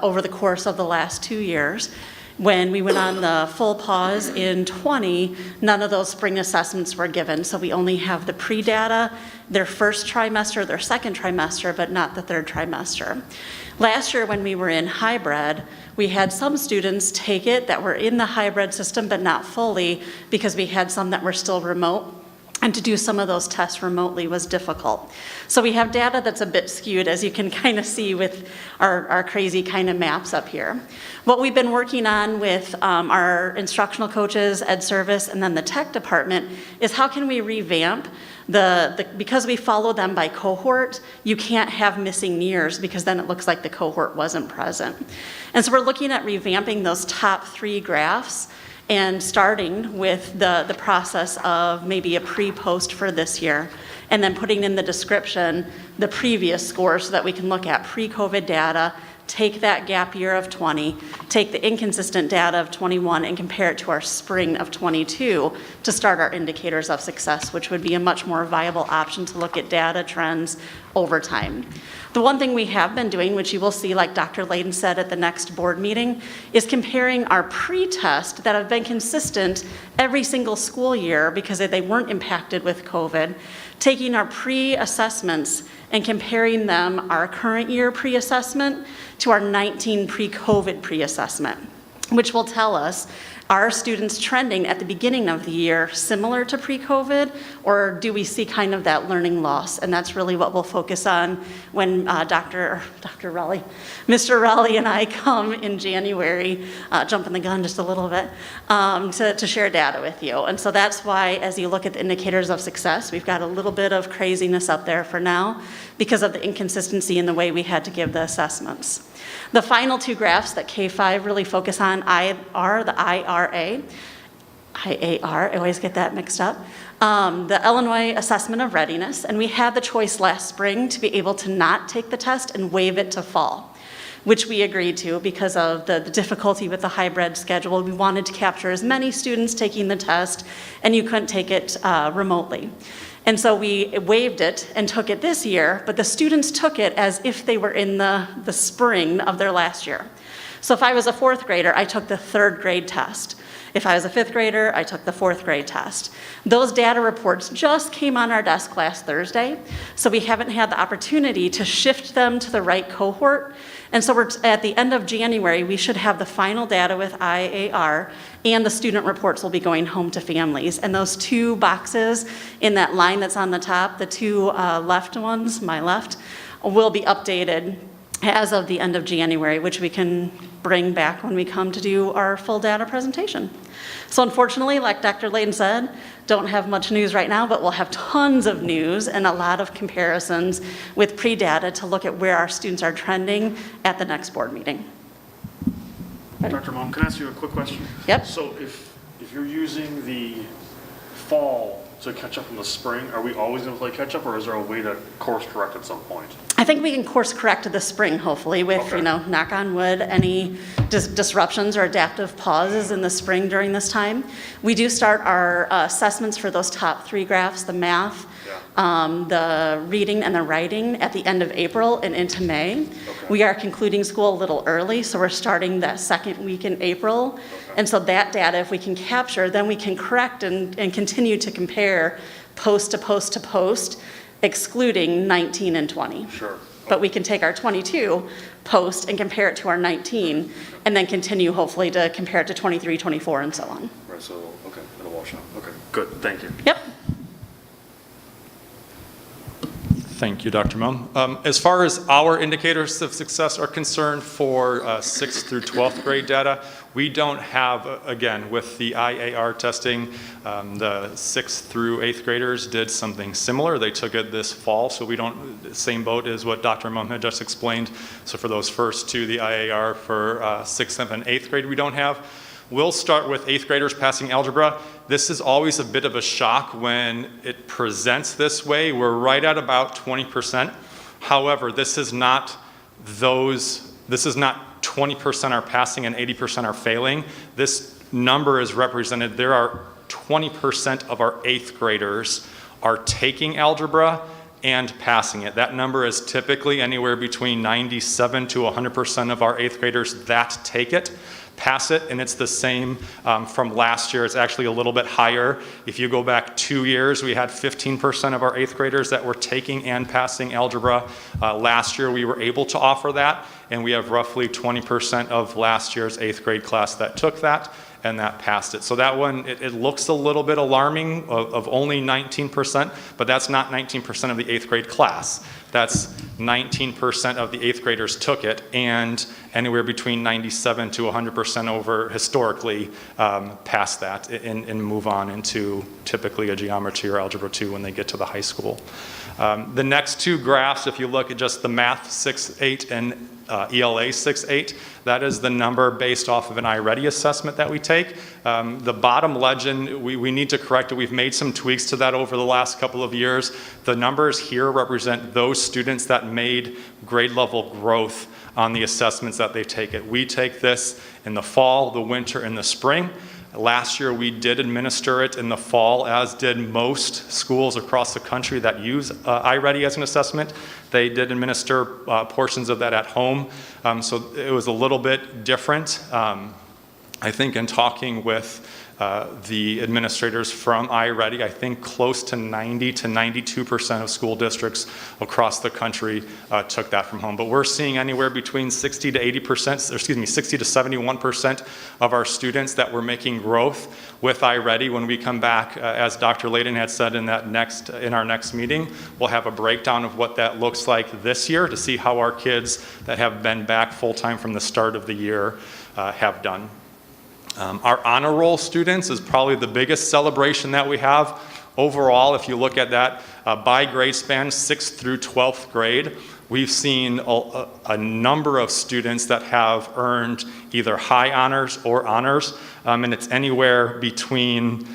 over the course of the last 2 years, when we went on the full pause in 20, none of those spring assessments were given. So we only have the pre-data, their first trimester, their second trimester, but not the third trimester. Last year when we were in hybrid, we had some students take it that were in the hybrid system, but not fully, because we had some that were still remote. And to do some of those tests remotely was difficult. So we have data that's a bit skewed, as you can kind of see with our crazy kind of maps up here. What we've been working on with our instructional coaches, Ed Service, and then the tech department is how can we revamp because we follow them by cohort, you can't have missing years because then it looks like the cohort wasn't present. And so we're looking at revamping those top 3 graphs and starting with the process of maybe a pre-post for this year, and then putting in the description the previous scores so that we can look at pre-COVID data, take that gap year of 20, take the inconsistent data of 21 and compare it to our spring of 22 to start our indicators of success, which would be a much more viable option to look at data trends over time. The one thing we have been doing, which you will see, like Dr. Layden said at the next board meeting, is comparing our pre-test that have been consistent every single school year because they weren't impacted with COVID, taking our pre-assessments and comparing them, our current year pre-assessment, to our 19 pre-COVID pre-assessment, which will tell us, are students trending at the beginning of the year similar to pre-COVID, or do we see kind of that learning loss? And that's really what we'll focus on when Mr. Raleigh and I come in January, jumping the gun just a little bit, to share data with you. And so that's why, as you look at the indicators of success, we've got a little bit of craziness up there for now because of the inconsistency in the way we had to give the assessments. The final 2 graphs that K5 really focus on are the IAR, I always get that mixed up, the Illinois Assessment of Readiness, and we had the choice last spring to be able to not take the test and waive it to fall, which we agreed to because of the difficulty with the hybrid schedule. We wanted to capture as many students taking the test, and you couldn't take it remotely. And so we waived it and took it this year, but the students took it as if they were in the spring of their last year. So if I was a 4th grader, I took the 3rd grade test. If I was a 5th grader, I took the 4th grade test. Those data reports just came on our desk last Thursday, so we haven't had the opportunity to shift them to the right cohort. And so we're at the end of January, we should have the final data with IAR, and the student reports will be going home to families. And those 2 boxes in that line that's on the top, the 2 left ones, my left, will be updated as of the end of January, which we can bring back when we come to do our full data presentation. So unfortunately, like Dr. Layden said, don't have much news right now, but we'll have tons of news and a lot of comparisons with pre-data to look at where our students are trending at the next board meeting. Dr. Mom, can I ask you a quick question? Yep. So if you're using the fall to catch up in the spring, are we always going to play catch up, or is there a way to course correct at some point? I think we can course correct this spring, hopefully, with, Okay. knock on wood, any disruptions or adaptive pauses in the spring during this time. We do start our assessments for those top 3 graphs, the math, the reading and the writing at the end of April and into May. We are concluding school a little early, so we're starting that second week in April. And so that data, if we can capture, then we can correct and continue to compare post to post to post, excluding 19 and 20. Sure. But we can take our 22 post and compare it to our 19, and then continue hopefully to compare it to 23, 24, and so on. Right, so, okay, it'll wash out. Okay, good, thank you. Yep. Thank you, Dr. Mum. As far as our indicators of success are concerned for 6th through 12th grade data, we don't have, again, with the IAR testing, the 6th through 8th graders did something similar. They took it this fall, so we don't, same boat as what Dr. Mum had just explained. So for those first 2, the IAR for 6th, 7th, and 8th grade, we don't have. We'll start with 8th graders passing algebra. This is always a bit of a shock when it presents this way. We're right at about 20%. However, this is not 20% are passing and 80% are failing. This number is represented, there are 20% of our 8th graders are taking algebra and passing it. That number is typically anywhere between 97 to 100% of our 8th graders that take it, pass it, and it's the same from last year. It's actually a little bit higher. If you go back 2 years, we had 15% of our 8th graders that were taking and passing algebra. Last year, we were able to offer that, and we have roughly 20% of last year's 8th grade class that took that and that passed it. So that one, it looks a little bit alarming of only 19%, but that's not 19% of the 8th grade class. That's 19% of the 8th graders took it, and anywhere between 97 to 100% over historically passed that and move on into typically a geometry or algebra 2 when they get to the high school. The next 2 graphs, if you look at just the math 6-8 and ELA 6-8, that is the number based off of an iReady assessment that we take. The bottom legend, we need to correct it. We've made some tweaks to that over the last couple of years. The numbers here represent those students that made grade level growth on the assessments that they take it. We take this in the fall, the winter, and the spring. Last year, we did administer it in the fall, as did most schools across the country that use iReady as an assessment. They did administer portions of that at home, so it was a little bit different. I think in talking with the administrators from iReady, I think close to 90 to 92% of school districts across the country took that from home. But we're seeing anywhere between 60 to 80%, or excuse me, 60 to 71% of our students that were making growth with iReady. When we come back, as Dr. Layden had said in our next meeting, we'll have a breakdown of what that looks like this year to see how our kids that have been back full-time from the start of the year have done. Our honor roll students is probably the biggest celebration that we have. Overall, if you look at that by grade span, 6th through 12th grade, we've seen a number of students that have earned either high honors or honors, and it's anywhere between,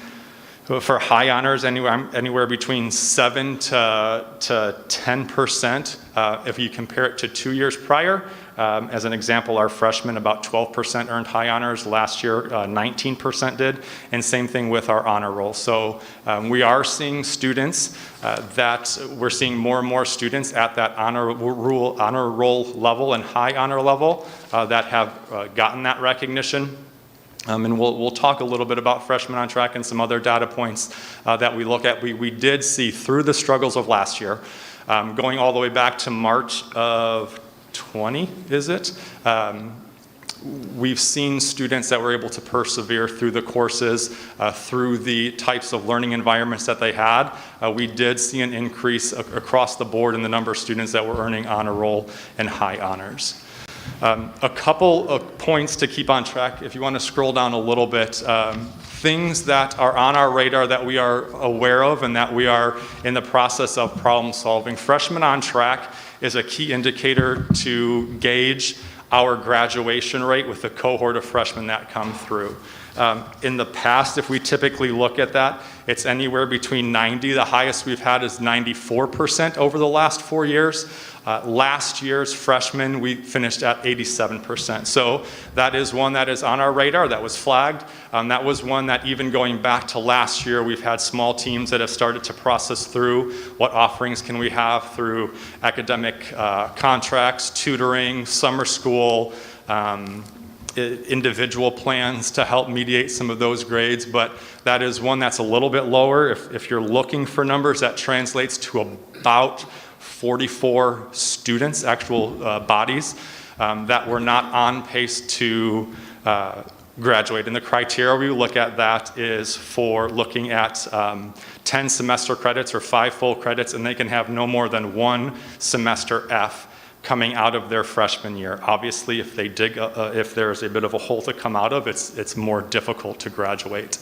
for high honors, anywhere between 7 to 10% if you compare it to 2 years prior. As an example, our freshmen, about 12% earned high honors. Last year, 19% did, and same thing with our honor roll. So we are seeing students we're seeing more and more students at that honor roll level and high honor level that have gotten that recognition. And we'll talk a little bit about freshmen on track and some other data points that we look at. We did see through the struggles of last year, going all the way back to March of 20, is it? We've seen students that were able to persevere through the courses, through the types of learning environments that they had. We did see an increase across the board in the number of students that were earning honor roll and high honors. A couple of points to keep on track. If you want to scroll down a little bit, things that are on our radar that we are aware of and that we are in the process of problem solving. Freshmen on track is a key indicator to gauge our graduation rate with the cohort of freshmen that come through. In the past, if we typically look at that, it's anywhere between 90. The highest we've had is 94% over the last 4 years. Last year's freshmen, we finished at 87%. So that is one that is on our radar, that was flagged. That was one that even going back to last year, we've had small teams that have started to process through what offerings can we have through academic contracts, tutoring, summer school, individual plans to help mediate some of those grades, but that is one that's a little bit lower. If you're looking for numbers, that translates to about 44 students, actual bodies, that were not on pace to graduate. And the criteria we look at that is for looking at 10 semester credits or 5 full credits, and they can have no more than 1 semester F coming out of their freshman year. Obviously, if they dig, if there's a bit of a hole to come out of, it's more difficult to graduate.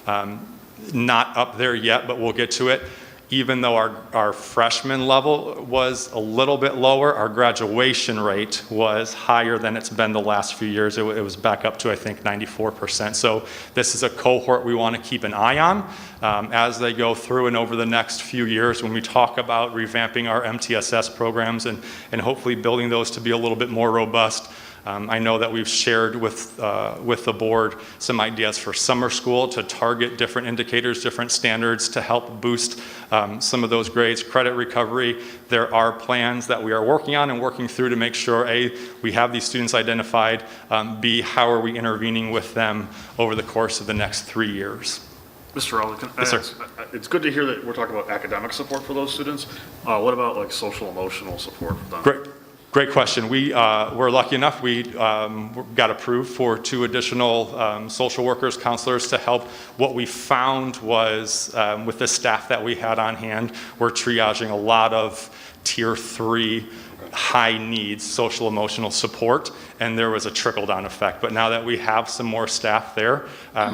Not up there yet, but we'll get to it. Even though our freshman level was a little bit lower, our graduation rate was higher than it's been the last few years. It was back up to, I think, 94%. So this is a cohort we want to keep an eye on as they go through and over the next few years when we talk about revamping our MTSS programs and hopefully building those to be a little bit more robust. I know that we've shared with the board some ideas for summer school to target different indicators, different standards to help boost some of those grades. Credit recovery, there are plans that we are working on and working through to make sure, A, we have these students identified, B, how are we intervening with them over the course of the next 3 years. Mr. Rowley, yes, sir. It's good to hear that we're talking about academic support for those students. What about like social emotional support for them? Great question. We're lucky enough, we got approved for 2 additional social workers, counselors to help. What we found was with the staff that we had on hand, we're triaging a lot of tier 3 high needs social emotional support, and there was a trickle-down effect. But now that we have some more staff there,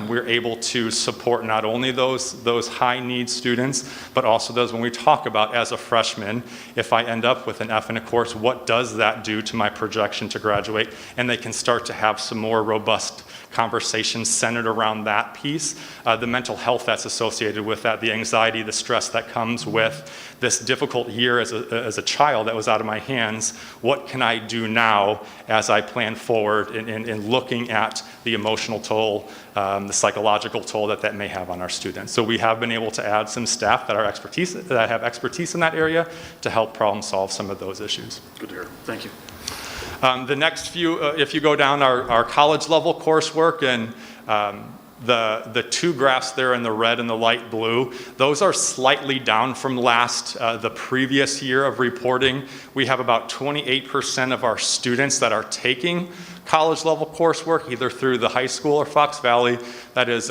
we're able to support not only those high need students, but also those when we talk about as a freshman, if I end up with an F in a course, what does that do to my projection to graduate? And they can start to have some more robust conversations centered around that piece, the mental health that's associated with that, the anxiety, the stress that comes with this difficult year as a child that was out of my hands. What can I do now as I plan forward in looking at the emotional toll, the psychological toll that may have on our students? So we have been able to add some staff that have expertise in that area to help problem solve some of those issues. Good to hear. Thank you. The next few, if you go down our college level coursework and the 2 graphs there in the red and the light blue, those are slightly down from the previous year of reporting. We have about 28% of our students that are taking college level coursework, either through the high school or Fox Valley. That is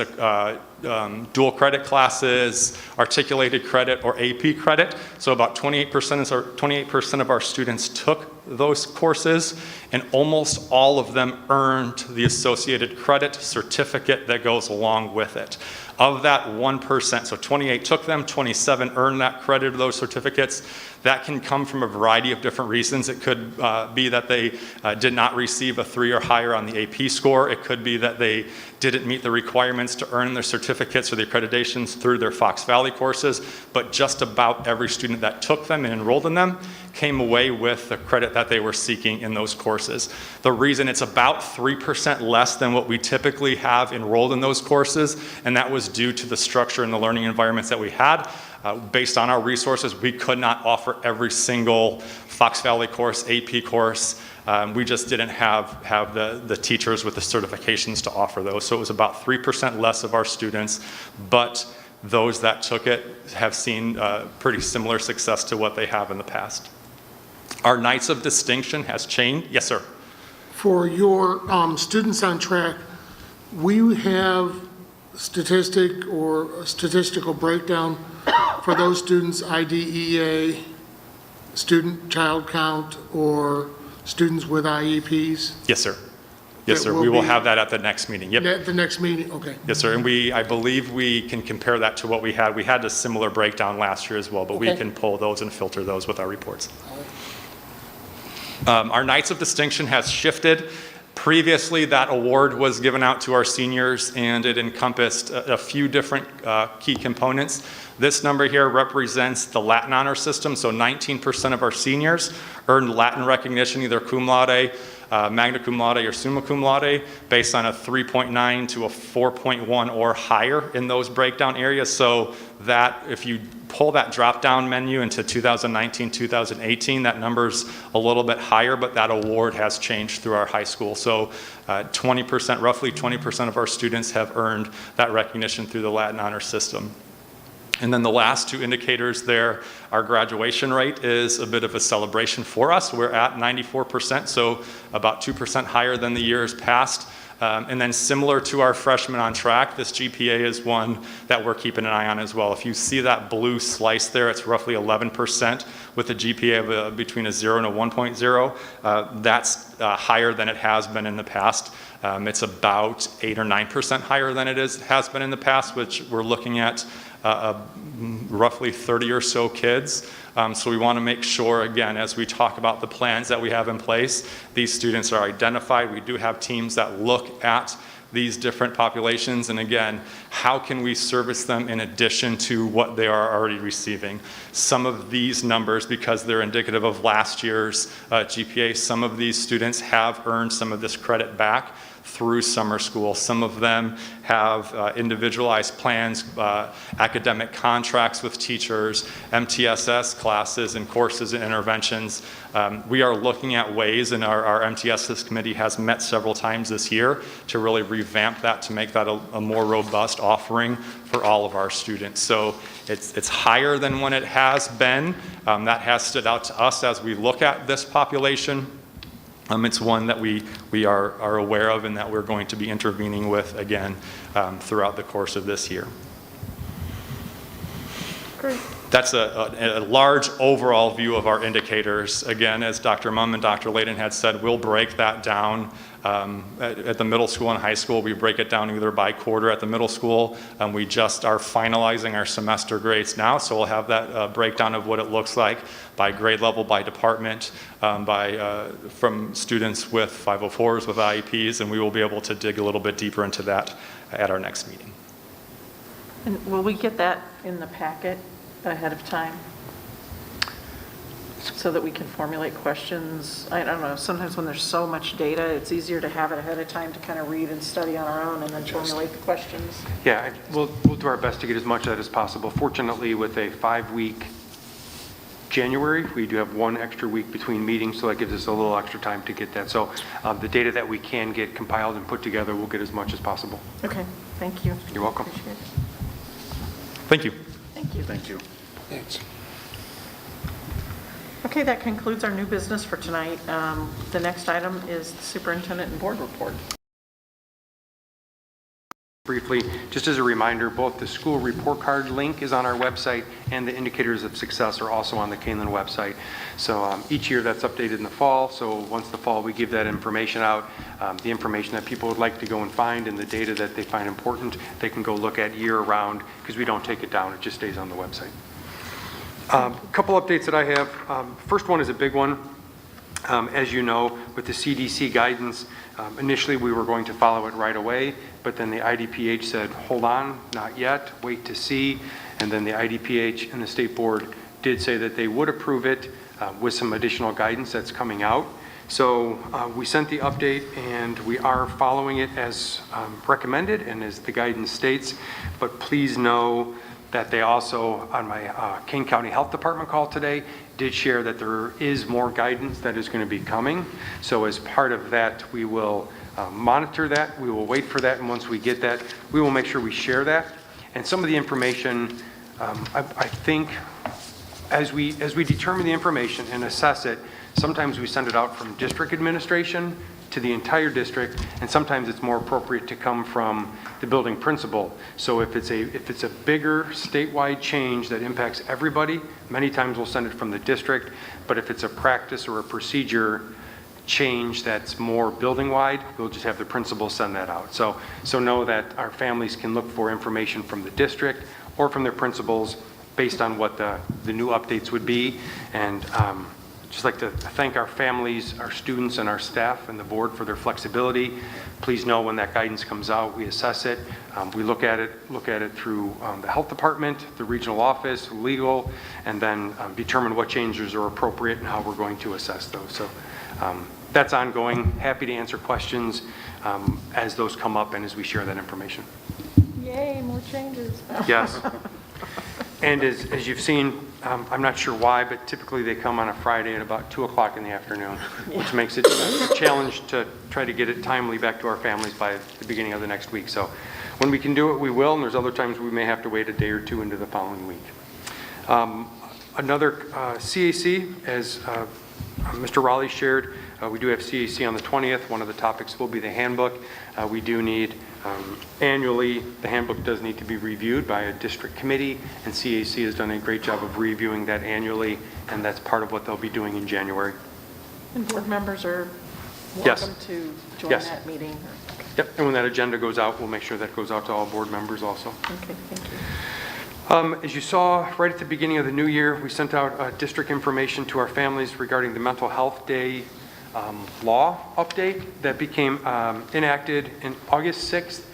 dual credit classes, articulated credit, or AP credit. So about 28% of our students took those courses, and almost all of them earned the associated credit certificate that goes along with it. Of that 1%, so 28 took them, 27 earned that credit of those certificates. That can come from a variety of different reasons. It could be that they did not receive a 3 or higher on the AP score. It could be that they didn't meet the requirements to earn their certificates or the accreditations through their Fox Valley courses, but just about every student that took them and enrolled in them came away with the credit that they were seeking in those courses. The reason it's about 3% less than what we typically have enrolled in those courses, and that was due to the structure and the learning environments that we had. Based on our resources, we could not offer every single Fox Valley course, AP course. We just didn't have the teachers with the certifications to offer those. So it was about 3% less of our students, but those that took it have seen pretty similar success to what they have in the past. Our Nights of Distinction has changed. Yes, sir. for your students on track, we have statistic or a statistical breakdown for those students, IDEA, student child count, or students with IEPs? Yes, sir. Yes, That sir. will We will be- have that at the next meeting. Yep. At the next meeting, okay. Yes, sir. And I believe we can compare that to what we had. We had a similar breakdown last year as well, but we Okay. can pull those and filter those with our reports. Our Knights of Distinction has shifted. Previously, that award was given out to our seniors, and it encompassed a few different key components. This number here represents the Latin honor system, so 19% of our seniors earned Latin recognition, either cum laude, magna cum laude, or summa cum laude, based on a 3.9 to a 4.1 or higher in those breakdown areas. So that, if you pull that drop-down menu into 2019, 2018, that number's a little bit higher, but that award has changed through our high school. So 20%, roughly 20% of our students have earned that recognition through the Latin honor system. And then the last two indicators there, our graduation rate is a bit of a celebration for us. We're at 94%, so about 2% higher than the years past. And then similar to our freshmen on track, this GPA is one that we're keeping an eye on as well. If you see that blue slice there, it's roughly 11% with a GPA of between a 0 and a 1.0. That's higher than it has been in the past. It's about 8 or 9% higher than it has been in the past, which we're looking at roughly 30 or so kids. So we want to make sure, again, as we talk about the plans that we have in place, these students are identified. We do have teams that look at these different populations, and again, how can we service them in addition to what they are already receiving? Some of these numbers, because they're indicative of last year's GPA, some of these students have earned some of this credit back through summer school. Some of them have individualized plans, academic contracts with teachers, MTSS classes and courses and interventions. We are looking at ways, and our MTSS committee has met several times this year to really revamp that, to make that a more robust offering for all of our students. So it's higher than when it has been. That has stood out to us as we look at this population. It's one that we are aware of and that we're going to be intervening with again throughout the course of this year. Great. That's a large overall view of our indicators. Again, as Dr. Mumm and Dr. Layden had said, we'll break that down at the middle school and high school. We break it down either by quarter at the middle school. We just are finalizing our semester grades now, so we'll have that breakdown of what it looks like by grade level, by department, from students with 504s, with IEPs, and we will be able to dig a little bit deeper into that at our next meeting. And will we get that in the packet ahead of time so that we can formulate questions? I don't know, sometimes when there's so much data, it's easier to have it ahead of time to kind of read and study on our own and then formulate the questions. Yeah, we'll do our best to get as much of that as possible. Fortunately, with a 5-week January, we do have 1 extra week between meetings, so that gives us a little extra time to get that. So the data that we can get compiled and put together, we'll get as much as possible. Okay, thank you. You're welcome. Appreciate it. Thank you. Thank you. Thank you. Thanks. Okay, that concludes our new business for tonight. The next item is the superintendent and board report. Briefly, just as a reminder, both the school report card link is on our website and the indicators of success are also on the Kaneland website. So each year that's updated in the fall. So once the fall, we give that information out. The information that people would like to go and find and the data that they find important, they can go look at year round because we don't take it down. It just stays on the website. A couple updates that I have. First one is a big one. As you know, with the CDC guidance, initially we were going to follow it right away, but then the IDPH said, hold on, not yet, wait to see. And then the IDPH and the state board did say that they would approve it with some additional guidance that's coming out. So we sent the update and we are following it as recommended and as the guidance states, but please know that they also, on my Kane County Health Department call today, did share that there is more guidance that is going to be coming. So as part of that, we will monitor that, we will wait for that, and once we get that, we will make sure we share that. And some of the information, I think, as we determine the information and assess it, sometimes we send it out from district administration to the entire district, and sometimes it's more appropriate to come from the building principal. So if it's a bigger statewide change that impacts everybody, many times we'll send it from the district. But if it's a practice or a procedure change that's more building-wide, we'll just have the principal send that out. So know that our families can look for information from the district or from their principals based on what the new updates would be. And just like to thank our families, our students, and our staff and the board for their flexibility. Please know when that guidance comes out, we assess it. We look at it through the health department, the regional office, legal, and then determine what changes are appropriate and how we're going to assess those. So that's ongoing. Happy to answer questions as those come up and as we share that information. Yay, more changes. Yes. And as you've seen, I'm not sure why, but typically they come on a Friday at about 2 o'clock in the afternoon, which makes it a challenge to try to get it timely back to our families by the beginning of the next week. So when we can do it, we will, and there's other times we may have to wait a day or two into the following week. Another CAC, as Mr. Raleigh shared, we do have CAC on the 20th. One of the topics will be the handbook. We do need annually, the handbook does need to be reviewed by a district committee, and CAC has done a great job of reviewing that annually, and that's part of what they'll be doing in January. And board members are Yes. welcome to join Yes. that meeting. Yep, and when that agenda goes out, we'll make sure that goes out to all board members also. Okay, thank you. As you saw, right at the beginning of the new year, we sent out district information to our families regarding the Mental Health Day law update that became enacted in August 6th.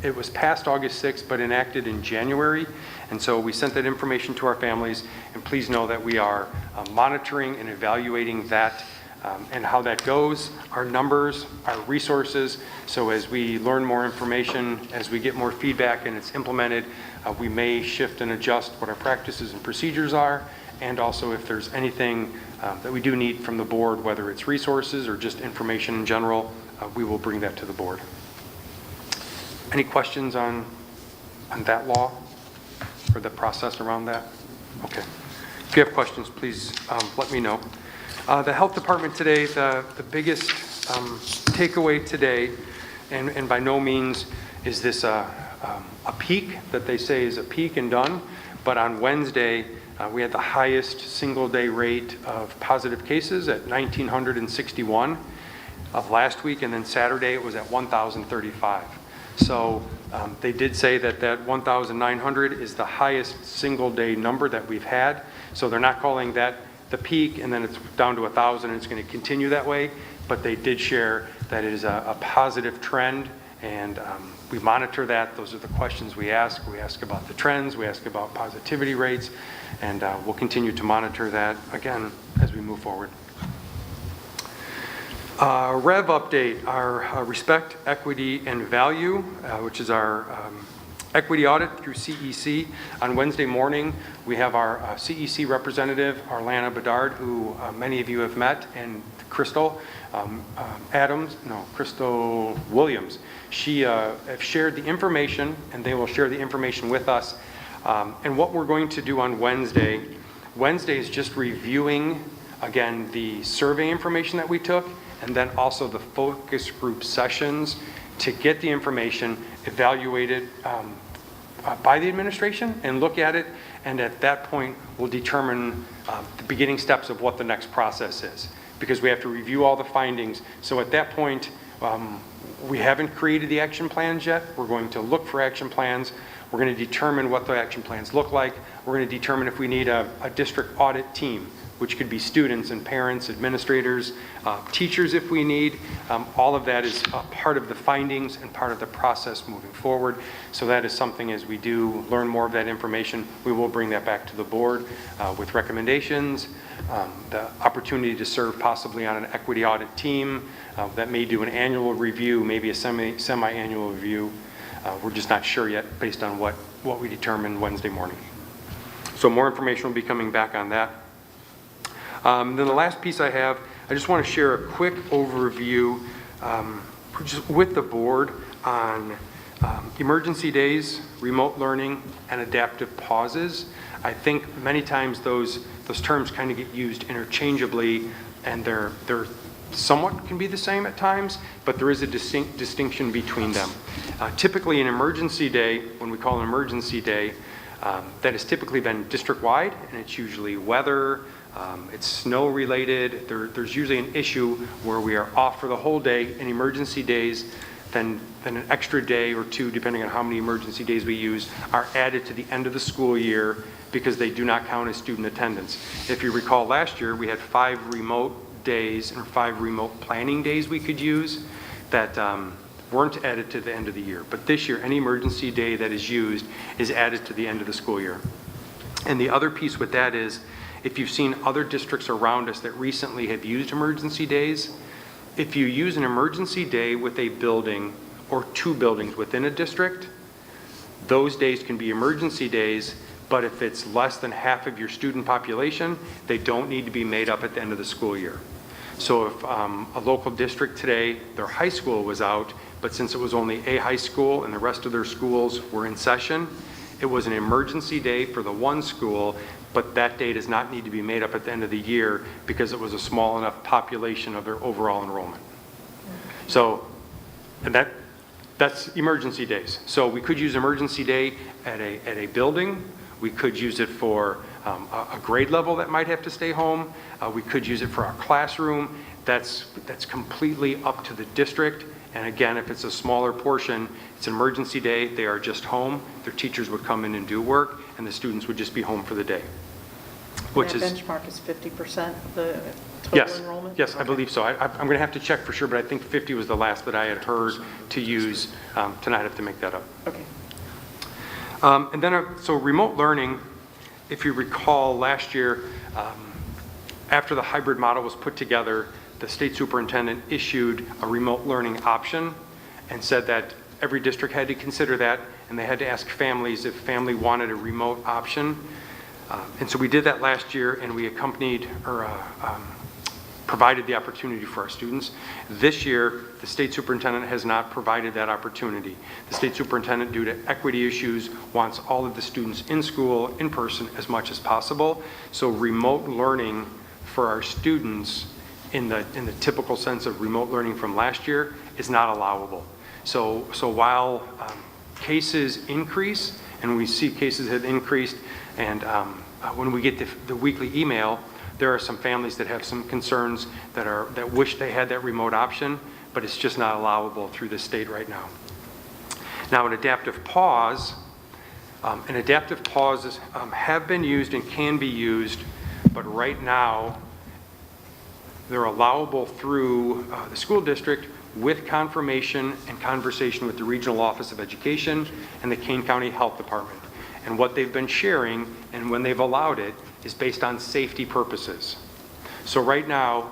It was passed August 6th, but enacted in January. And so we sent that information to our families, and please know that we are monitoring and evaluating that and how that goes, our numbers, our resources. So as we learn more information, as we get more feedback and it's implemented, we may shift and adjust what our practices and procedures are, and also if there's anything that we do need from the board, whether it's resources or just information in general, we will bring that to the board. Any questions on that law or the process around that? Okay. If you have questions, please let me know. The health department today, the biggest takeaway today, and by no means is this a peak that they say is a peak and done, but on Wednesday, we had the highest single day rate of positive cases at 1,961 of last week, and then Saturday it was at 1,035. So they did say that 1,900 is the highest single day number that we've had. So they're not calling that the peak and then it's down to 1,000 and it's going to continue that way, but they did share that it is a positive trend, and we monitor that. Those are the questions we ask. We ask about the trends, we ask about positivity rates, and we'll continue to monitor that again as we move forward. Rev update, our Respect, Equity, and Value, which is our equity audit through CEC. On Wednesday morning, we have our CEC representative, Arlana Bedard, who many of you have met, and Crystal Williams. She have shared the information, and they will share the information with us. And what we're going to do on Wednesday is just reviewing, again, the survey information that we took, and then also the focus group sessions to get the information evaluated by the administration and look at it. And at that point, we'll determine the beginning steps of what the next process is, because we have to review all the findings. So at that point, we haven't created the action plans yet. We're going to look for action plans. We're going to determine what the action plans look like. We're going to determine if we need a district audit team, which could be students and parents, administrators, teachers if we need. All of that is part of the findings and part of the process moving forward. So that is something, as we do learn more of that information, we will bring that back to the board with recommendations, the opportunity to serve possibly on an equity audit team that may do an annual review, maybe a semi-annual review. We're just not sure yet based on what we determine Wednesday morning. So more information will be coming back on that. Then the last piece I have, I just want to share a quick overview just with the board on emergency days, remote learning, and adaptive pauses. I think many times those terms kind of get used interchangeably, and they're somewhat can be the same at times, but there is a distinction between them. Typically, an emergency day, when we call an emergency day, that has typically been district-wide, and it's usually weather, it's snow-related. There's usually an issue where we are off for the whole day. In emergency days, then an extra day or two, depending on how many emergency days we use, are added to the end of the school year because they do not count as student attendance. If you recall last year, we had 5 remote days and 5 remote planning days we could use that weren't added to the end of the year. But this year, any emergency day that is used is added to the end of the school year. And the other piece with that is, if you've seen other districts around us that recently have used emergency days, if you use an emergency day with a building or 2 buildings within a district, those days can be emergency days, but if it's less than half of your student population, they don't need to be made up at the end of the school year. So if a local district today, their high school was out, but since it was only a high school and the rest of their schools were in session, it was an emergency day for the one school, but that day does not need to be made up at the end of the year because it was a small enough population of their overall enrollment. So, and that's emergency days. So we could use emergency day at a building. We could use it for a grade level that might have to stay home. We could use it for our classroom. That's completely up to the district. And again, if it's a smaller portion, it's an emergency day, they are just home. Their teachers would come in and do work, and the students would just be home for the day. Which is benchmark is 50% of the total enrollment? Yes, I believe so. I'm going to have to check for sure, but I think 50 was the last that I had heard to use. Tonight I have to make that up. Okay. And then, so remote learning, if you recall last year, after the hybrid model was put together, the state superintendent issued a remote learning option and said that every district had to consider that, and they had to ask families if family wanted a remote option. And so we did that last year, and we accompanied or provided the opportunity for our students. This year, the state superintendent has not provided that opportunity. The state superintendent, due to equity issues, wants all of the students in school, in person, as much as possible. So remote learning for our students in the typical sense of remote learning from last year is not allowable. So while cases increase, and we see cases have increased, and when we get the weekly email, there are some families that have some concerns that wish they had that remote option, but it's just not allowable through the state right now. Now, an adaptive pause have been used and can be used, but right now they're allowable through the school district with confirmation and conversation with the Regional Office of Education and the Kane County Health Department. And what they've been sharing, and when they've allowed it, is based on safety purposes. So right now,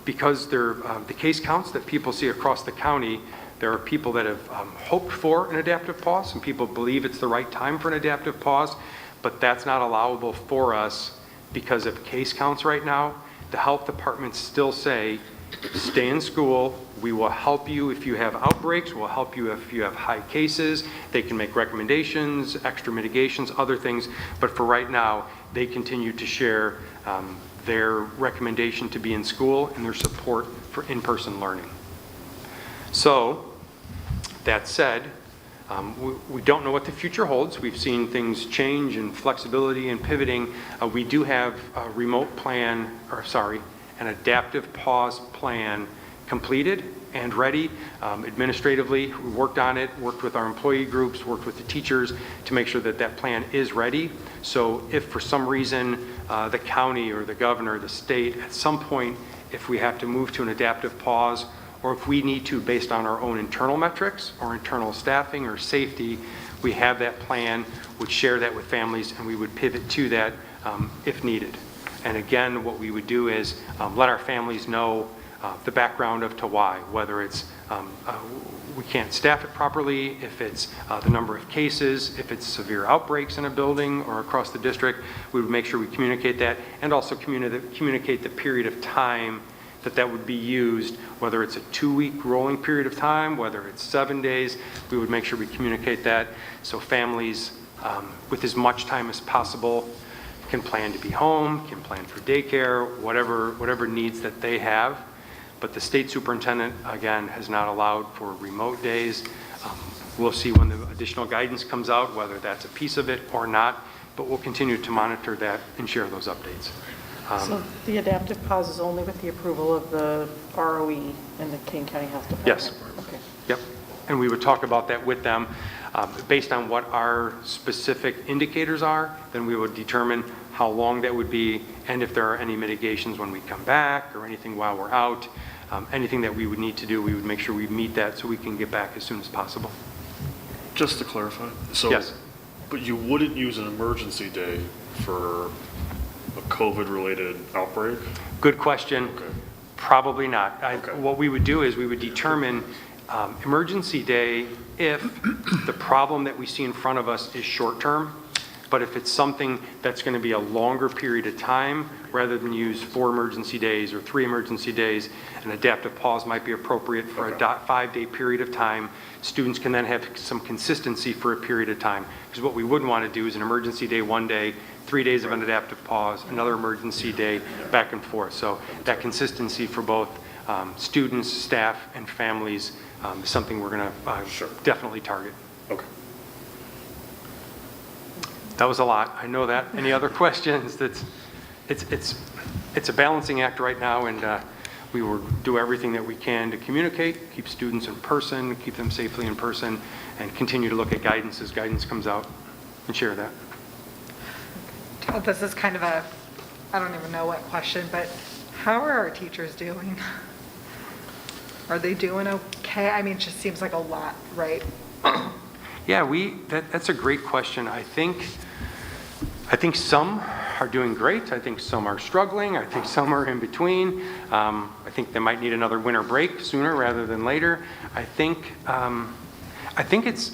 because the case counts that people see across the county, there are people that have hoped for an adaptive pause. Some people believe it's the right time for an adaptive pause, but that's not allowable for us because of case counts right now. The health departments still say, stay in school. We will help you if you have outbreaks. We'll help you if you have high cases. They can make recommendations, extra mitigations, other things. But for right now, they continue to share their recommendation to be in school and their support for in-person learning. So, that said, we don't know what the future holds. We've seen things change and flexibility and pivoting. We do have a an adaptive pause plan completed and ready. Administratively, we worked on it, worked with our employee groups, worked with the teachers to make sure that that plan is ready. So if for some reason the county or the governor, the state, at some point, if we have to move to an adaptive pause, or if we need to based on our own internal metrics or internal staffing or safety, we have that plan, would share that with families, and we would pivot to that if needed. And again, what we would do is let our families know the background of to why, whether it's we can't staff it properly, if it's the number of cases, if it's severe outbreaks in a building or across the district, we would make sure we communicate that, and also communicate the period of time that would be used, whether it's a 2-week rolling period of time, whether it's 7 days, we would make sure we communicate that so families with as much time as possible can plan to be home, can plan for daycare, whatever needs that they have. but the state superintendent, again, has not allowed for remote days. We'll see when the additional guidance comes out, whether that's a piece of it or not, but we'll continue to monitor that and share those updates. So the adaptive pause is only with the approval of the ROE and the King County Health Department? Yes. Okay. Yep. And we would talk about that with them. Based on what our specific indicators are, then we would determine how long that would be and if there are any mitigations when we come back or anything while we're out. Anything that we would need to do, we would make sure we meet that so we can get back as soon as possible. Just to clarify, so, Yes. but you wouldn't use an emergency day for a COVID-related outbreak? Good question. Okay. Probably not. Okay. What we would do is we would determine emergency day if the problem that we see in front of us is short-term, but if it's something that's going to be a longer period of time, rather than use 4 emergency days or 3 emergency days, an adaptive pause might be appropriate for a 5-day period of time. Students can then have some consistency for a period of time, because what we wouldn't want to do is an emergency day one day, 3 days of an adaptive pause, another emergency day, back and forth. So that consistency for both students, staff, and families is something we're going to definitely target. Okay. That was a lot. I know that. Any other questions? It's a balancing act right now, and we will do everything that we can to communicate, keep students in person, keep them safely in person, and continue to look at guidance as guidance comes out and share that. This is kind of a, I don't even know what question, but how are our teachers doing? Are they doing okay? I mean, it just seems like a lot, right? Yeah, that's a great question. I think some are doing great. I think some are struggling. I think some are in between. I think they might need another winter break sooner rather than later. I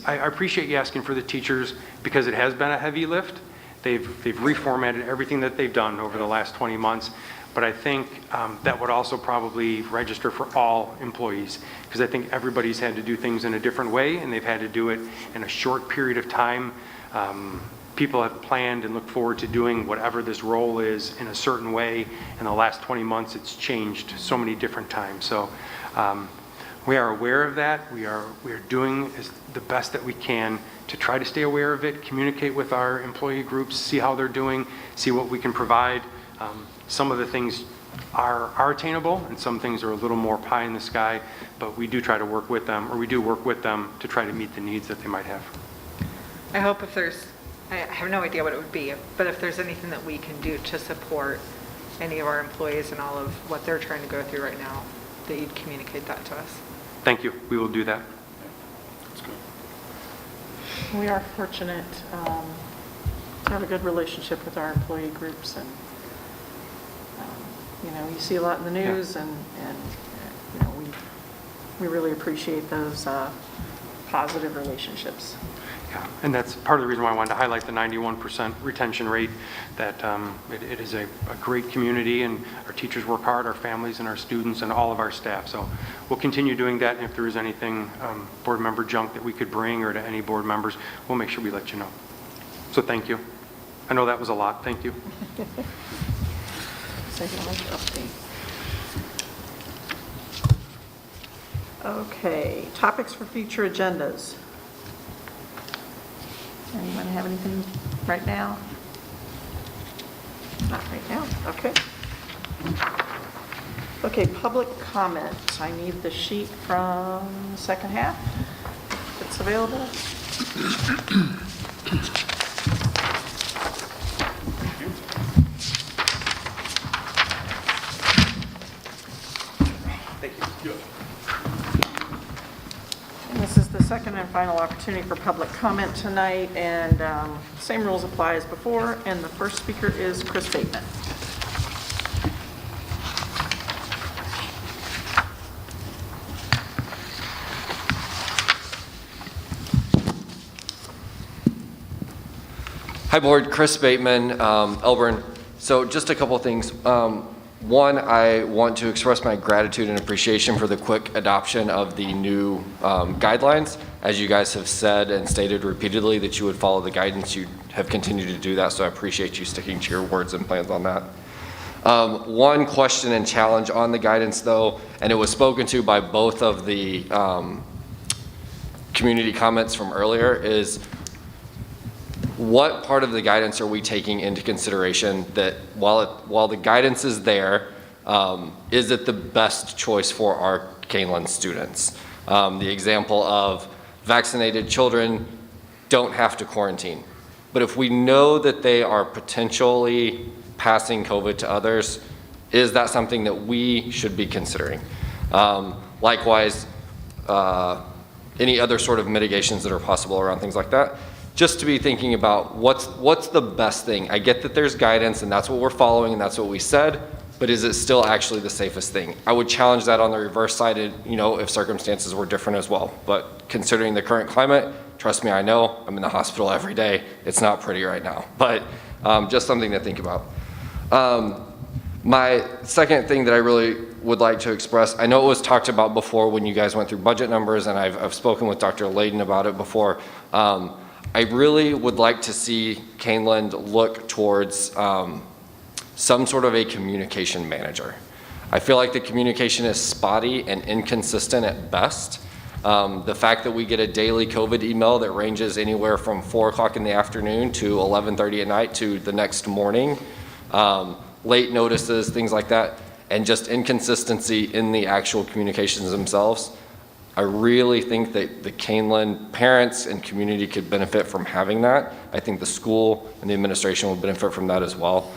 appreciate you asking for the teachers, because it has been a heavy lift. They've reformatted everything that they've done over the last 20 months. But I think that would also probably register for all employees, because I think everybody's had to do things in a different way, and they've had to do it in a short period of time. People have planned and looked forward to doing whatever this role is in a certain way. In the last 20 months, it's changed so many different times. So we are aware of that. We are doing the best that we can to try to stay aware of it, communicate with our employee groups, see how they're doing, see what we can provide. Some of the things are attainable, and some things are a little more pie in the sky, but we do try to work with them, or we do work with them to try to meet the needs that they might have. I hope if there's, I have no idea what it would be, but if there's anything that we can do to support any of our employees and all of what they're trying to go through right now, that you'd communicate that to us. Thank you. We will do that. That's good. We are fortunate to have a good relationship with our employee groups, and you see a lot in the news, and we really appreciate those positive relationships. Yeah, and that's part of the reason why I wanted to highlight the 91% retention rate, that it is a great community, and our teachers work hard, our families and our students and all of our staff. So we'll continue doing that, and if there is anything board member junk that we could bring, or to any board members, we'll make sure we let you know. So thank you. I know that was a lot. Thank you. Okay, topics for future agendas. Anyone have anything right now? Not right now, okay. Okay, public comment. I need the sheet from the second half, if it's available. And this is the second and final opportunity for public comment tonight, and same rules apply as before, and the first speaker is Chris Bateman. Hi Board, Chris Bateman, Elburn. So just a couple of things. One, I want to express my gratitude and appreciation for the quick adoption of the new guidelines. As you guys have said and stated repeatedly that you would follow the guidance, you have continued to do that, so I appreciate you sticking to your words and plans on that. One question and challenge on the guidance though, and it was spoken to by both of the community comments from earlier, is what part of the guidance are we taking into consideration that while the guidance is there, is it the best choice for our Kaneland students? The example of vaccinated children don't have to quarantine. But if we know that they are potentially passing COVID to others, is that something that we should be considering? Likewise, any other sort of mitigations that are possible around things like that. Just to be thinking about what's the best thing. I get that there's guidance and that's what we're following and that's what we said, but is it still actually the safest thing? I would challenge that on the reverse side, if circumstances were different as well. But considering the current climate, trust me, I know, I'm in the hospital every day. It's not pretty right now, but just something to think about. My second thing that I really would like to express, I know it was talked about before when you guys went through budget numbers, and I've spoken with Dr. Layden about it before. I really would like to see Kaneland look towards some sort of a communication manager. I feel like the communication is spotty and inconsistent at best. The fact that we get a daily COVID email that ranges anywhere from 4 o'clock in the afternoon to 11:30 at night to the next morning, late notices, things like that, and just inconsistency in the actual communications themselves. I really think that the Kaneland parents and community could benefit from having that. I think the school and the administration will benefit from that as well.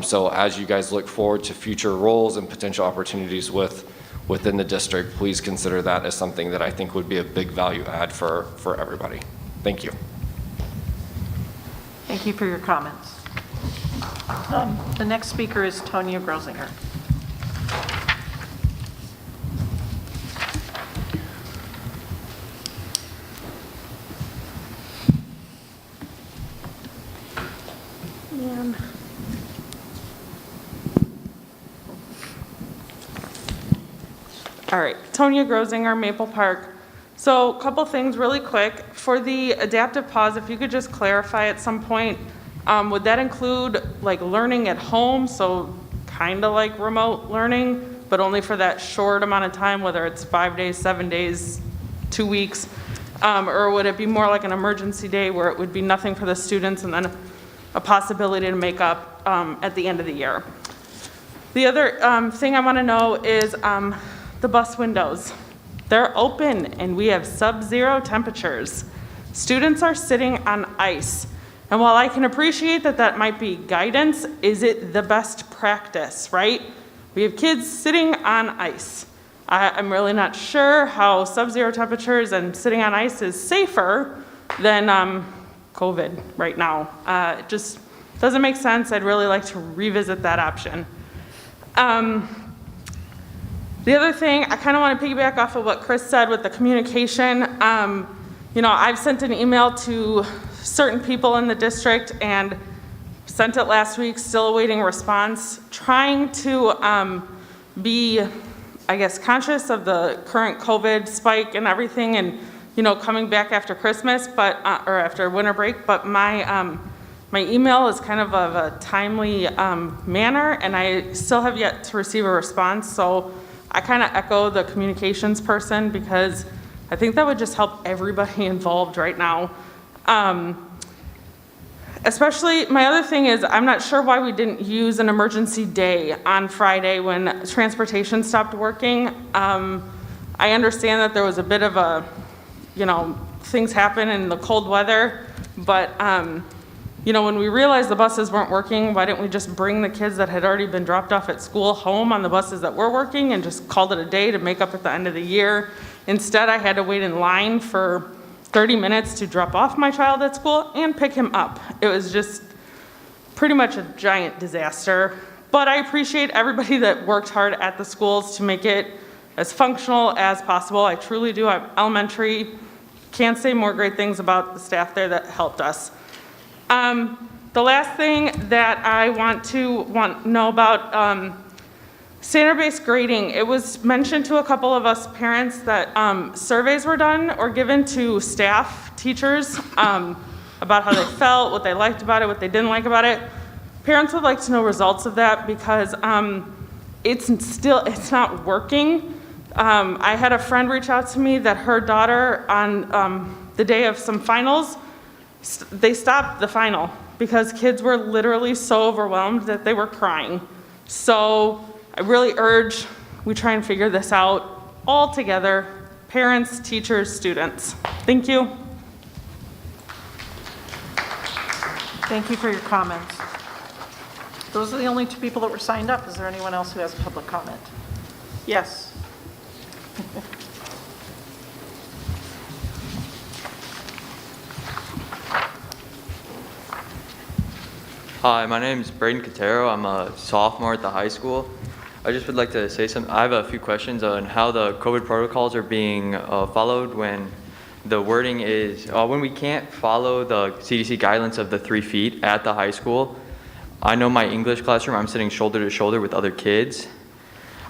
So as you guys look forward to future roles and potential opportunities within the district, please consider that as something that I think would be a big value add for everybody. Thank you. Thank you for your comments. The next speaker is Tonya Grosinger. All right, Tonya Grosinger, Maple Park. So a couple things really quick. For the adaptive pause, if you could just clarify at some point, would that include like learning at home? So kind of like remote learning, but only for that short amount of time, whether it's 5 days, 7 days, 2 weeks? Or would it be more like an emergency day where it would be nothing for the students and then a possibility to make up at the end of the year? The other thing I want to know is the bus windows. They're open and we have sub-zero temperatures. Students are sitting on ice. And while I can appreciate that that might be guidance, is it the best practice, right? We have kids sitting on ice. I'm really not sure how sub-zero temperatures and sitting on ice is safer than COVID right now. It just doesn't make sense. I'd really like to revisit that option. The other thing, I kind of want to piggyback off of what Chris said with the communication. I've sent an email to certain people in the district and sent it last week, still awaiting response, trying to be, I guess, conscious of the current COVID spike and everything and, coming back after Christmas, or after winter break, but my email is kind of a timely manner and I still have yet to receive a response. So I kind of echo the communications person because I think that would just help everybody involved right now. Especially, my other thing is, I'm not sure why we didn't use an emergency day on Friday when transportation stopped working. I understand that there was a bit of a, things happen in the cold weather, but when we realized the buses weren't working, why didn't we just bring the kids that had already been dropped off at school home on the buses that were working and just called it a day to make up at the end of the year? Instead, I had to wait in line for 30 minutes to drop off my child at school and pick him up. It was just pretty much a giant disaster. But I appreciate everybody that worked hard at the schools to make it as functional as possible. I truly do. I'm elementary. Can't say more great things about the staff there that helped us. The last thing that I want to know about standard-based grading. It was mentioned to a couple of us parents that surveys were done or given to staff, teachers, about how they felt, what they liked about it, what they didn't like about it. parents would like to know results of that because it's not working. I had a friend reach out to me that her daughter on the day of some finals, they stopped the final because kids were literally so overwhelmed that they were crying. So I really urge we try and figure this out all together, parents, teachers, students. Thank you. Thank you for your comments. Those are the only two people that were signed up. Is there anyone else who has a public comment? Yes. Hi, my name is Braden Cotero. I'm a sophomore at the high school. I just would like to say something. I have a few questions on how the COVID protocols are being followed when the wording is, when we can't follow the CDC guidelines of the 3 feet at the high school. I know my English classroom, I'm sitting shoulder to shoulder with other kids.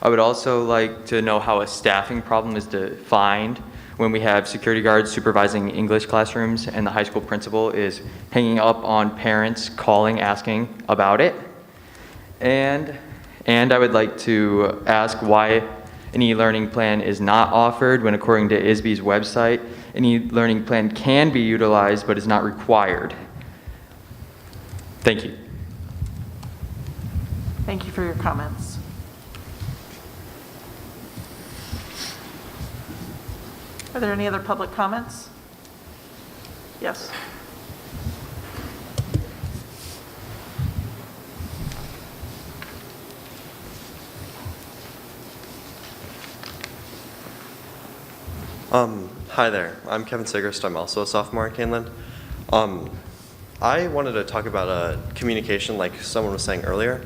I would also like to know how a staffing problem is defined when we have security guards supervising English classrooms and the high school principal is hanging up on parents calling, asking about it. And I would like to ask why an e-learning plan is not offered when, according to ISB's website, an e-learning plan can be utilized but is not required. Thank you. Thank you for your comments. Are there any other public comments? Yes. Hi there. I'm Kevin Sigrist. I'm also a sophomore at Kaneland. I wanted to talk about communication, like someone was saying earlier.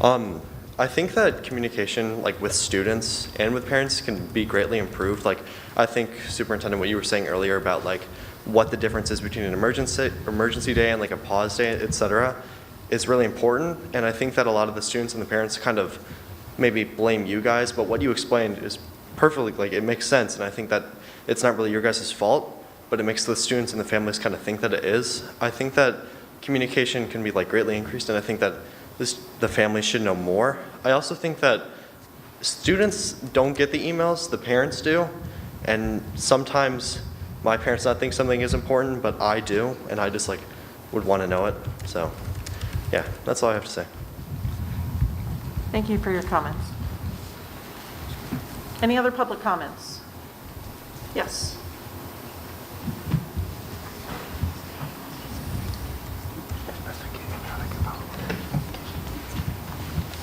I think that communication, like with students and with parents, can be greatly improved. Like, I think, Superintendent, what you were saying earlier about like what the difference is between an emergency day and like a pause day, et cetera, is really important. And I think that a lot of the students and the parents kind of maybe blame you guys, but what you explained is perfectly, like, it makes sense. And I think that it's not really your guys' fault, but it makes the students and the families kind of think that it is. I think that communication can be like greatly increased, and I think that the families should know more. I also think that students don't get the emails, the parents do, and sometimes my parents not think something is important, but I do, and I just like would want to know it. So yeah, that's all I have to say. Thank you for your comments. Any other public comments? Yes.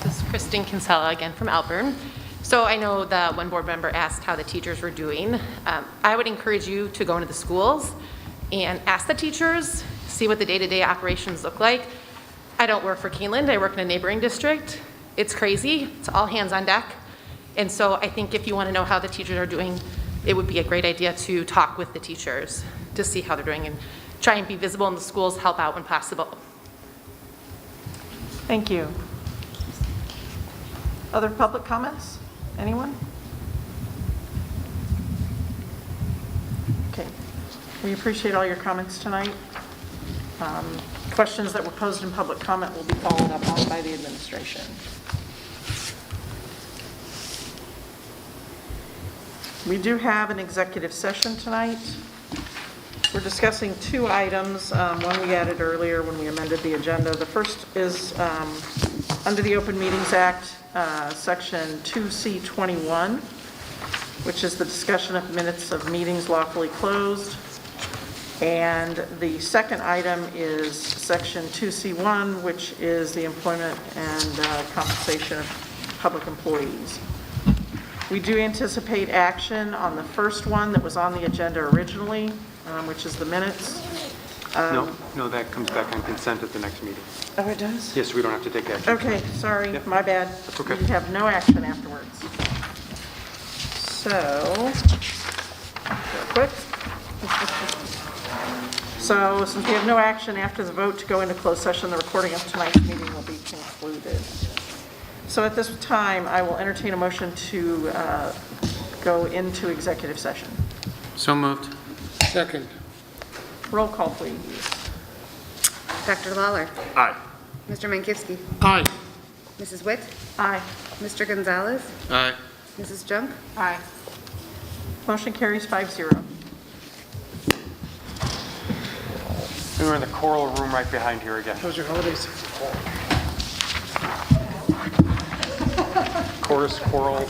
This is Kristen Kinsella again from Alburn. So I know that one board member asked how the teachers were doing. I would encourage you to go into the schools and ask the teachers, see what the day-to-day operations look like. I don't work for Kaneland, I work in a neighboring district. It's crazy, it's all hands on deck. And so I think if you want to know how the teachers are doing, it would be a great idea to talk with the teachers to see how they're doing and try and be visible in the schools, help out when possible. Thank you. Other public comments? Anyone? Okay. We appreciate all your comments tonight. Questions that were posed in public comment will be followed up on by the administration. We do have an executive session tonight. We're discussing 2 items. One we added earlier when we amended the agenda. The first is under the Open Meetings Act, Section 2C21, which is the discussion of minutes of meetings lawfully closed. And the second item is Section 2C1, which is the employment and compensation of public employees. We do anticipate action on the first one that was on the agenda originally, which is the minutes. No, that comes back on consent at the next meeting. Oh, it does? Yes, we don't have to take action. Okay, sorry, my bad. That's okay. We have no action afterwards. So, real quick. So, since we have no action after the vote to go into closed session, the recording of tonight's meeting will be concluded. So at this time, I will entertain a motion to go into executive session. So moved. Second. Roll call, please. Dr. Lawler. Aye. Mr. Mankowski? Aye. Mrs. Witt? Aye. Mr. Gonzalez? Aye. Mrs. Junk? Aye. Motion carries 5-0. We were in the choral room right behind here again. How was your holidays? Chorus, choral.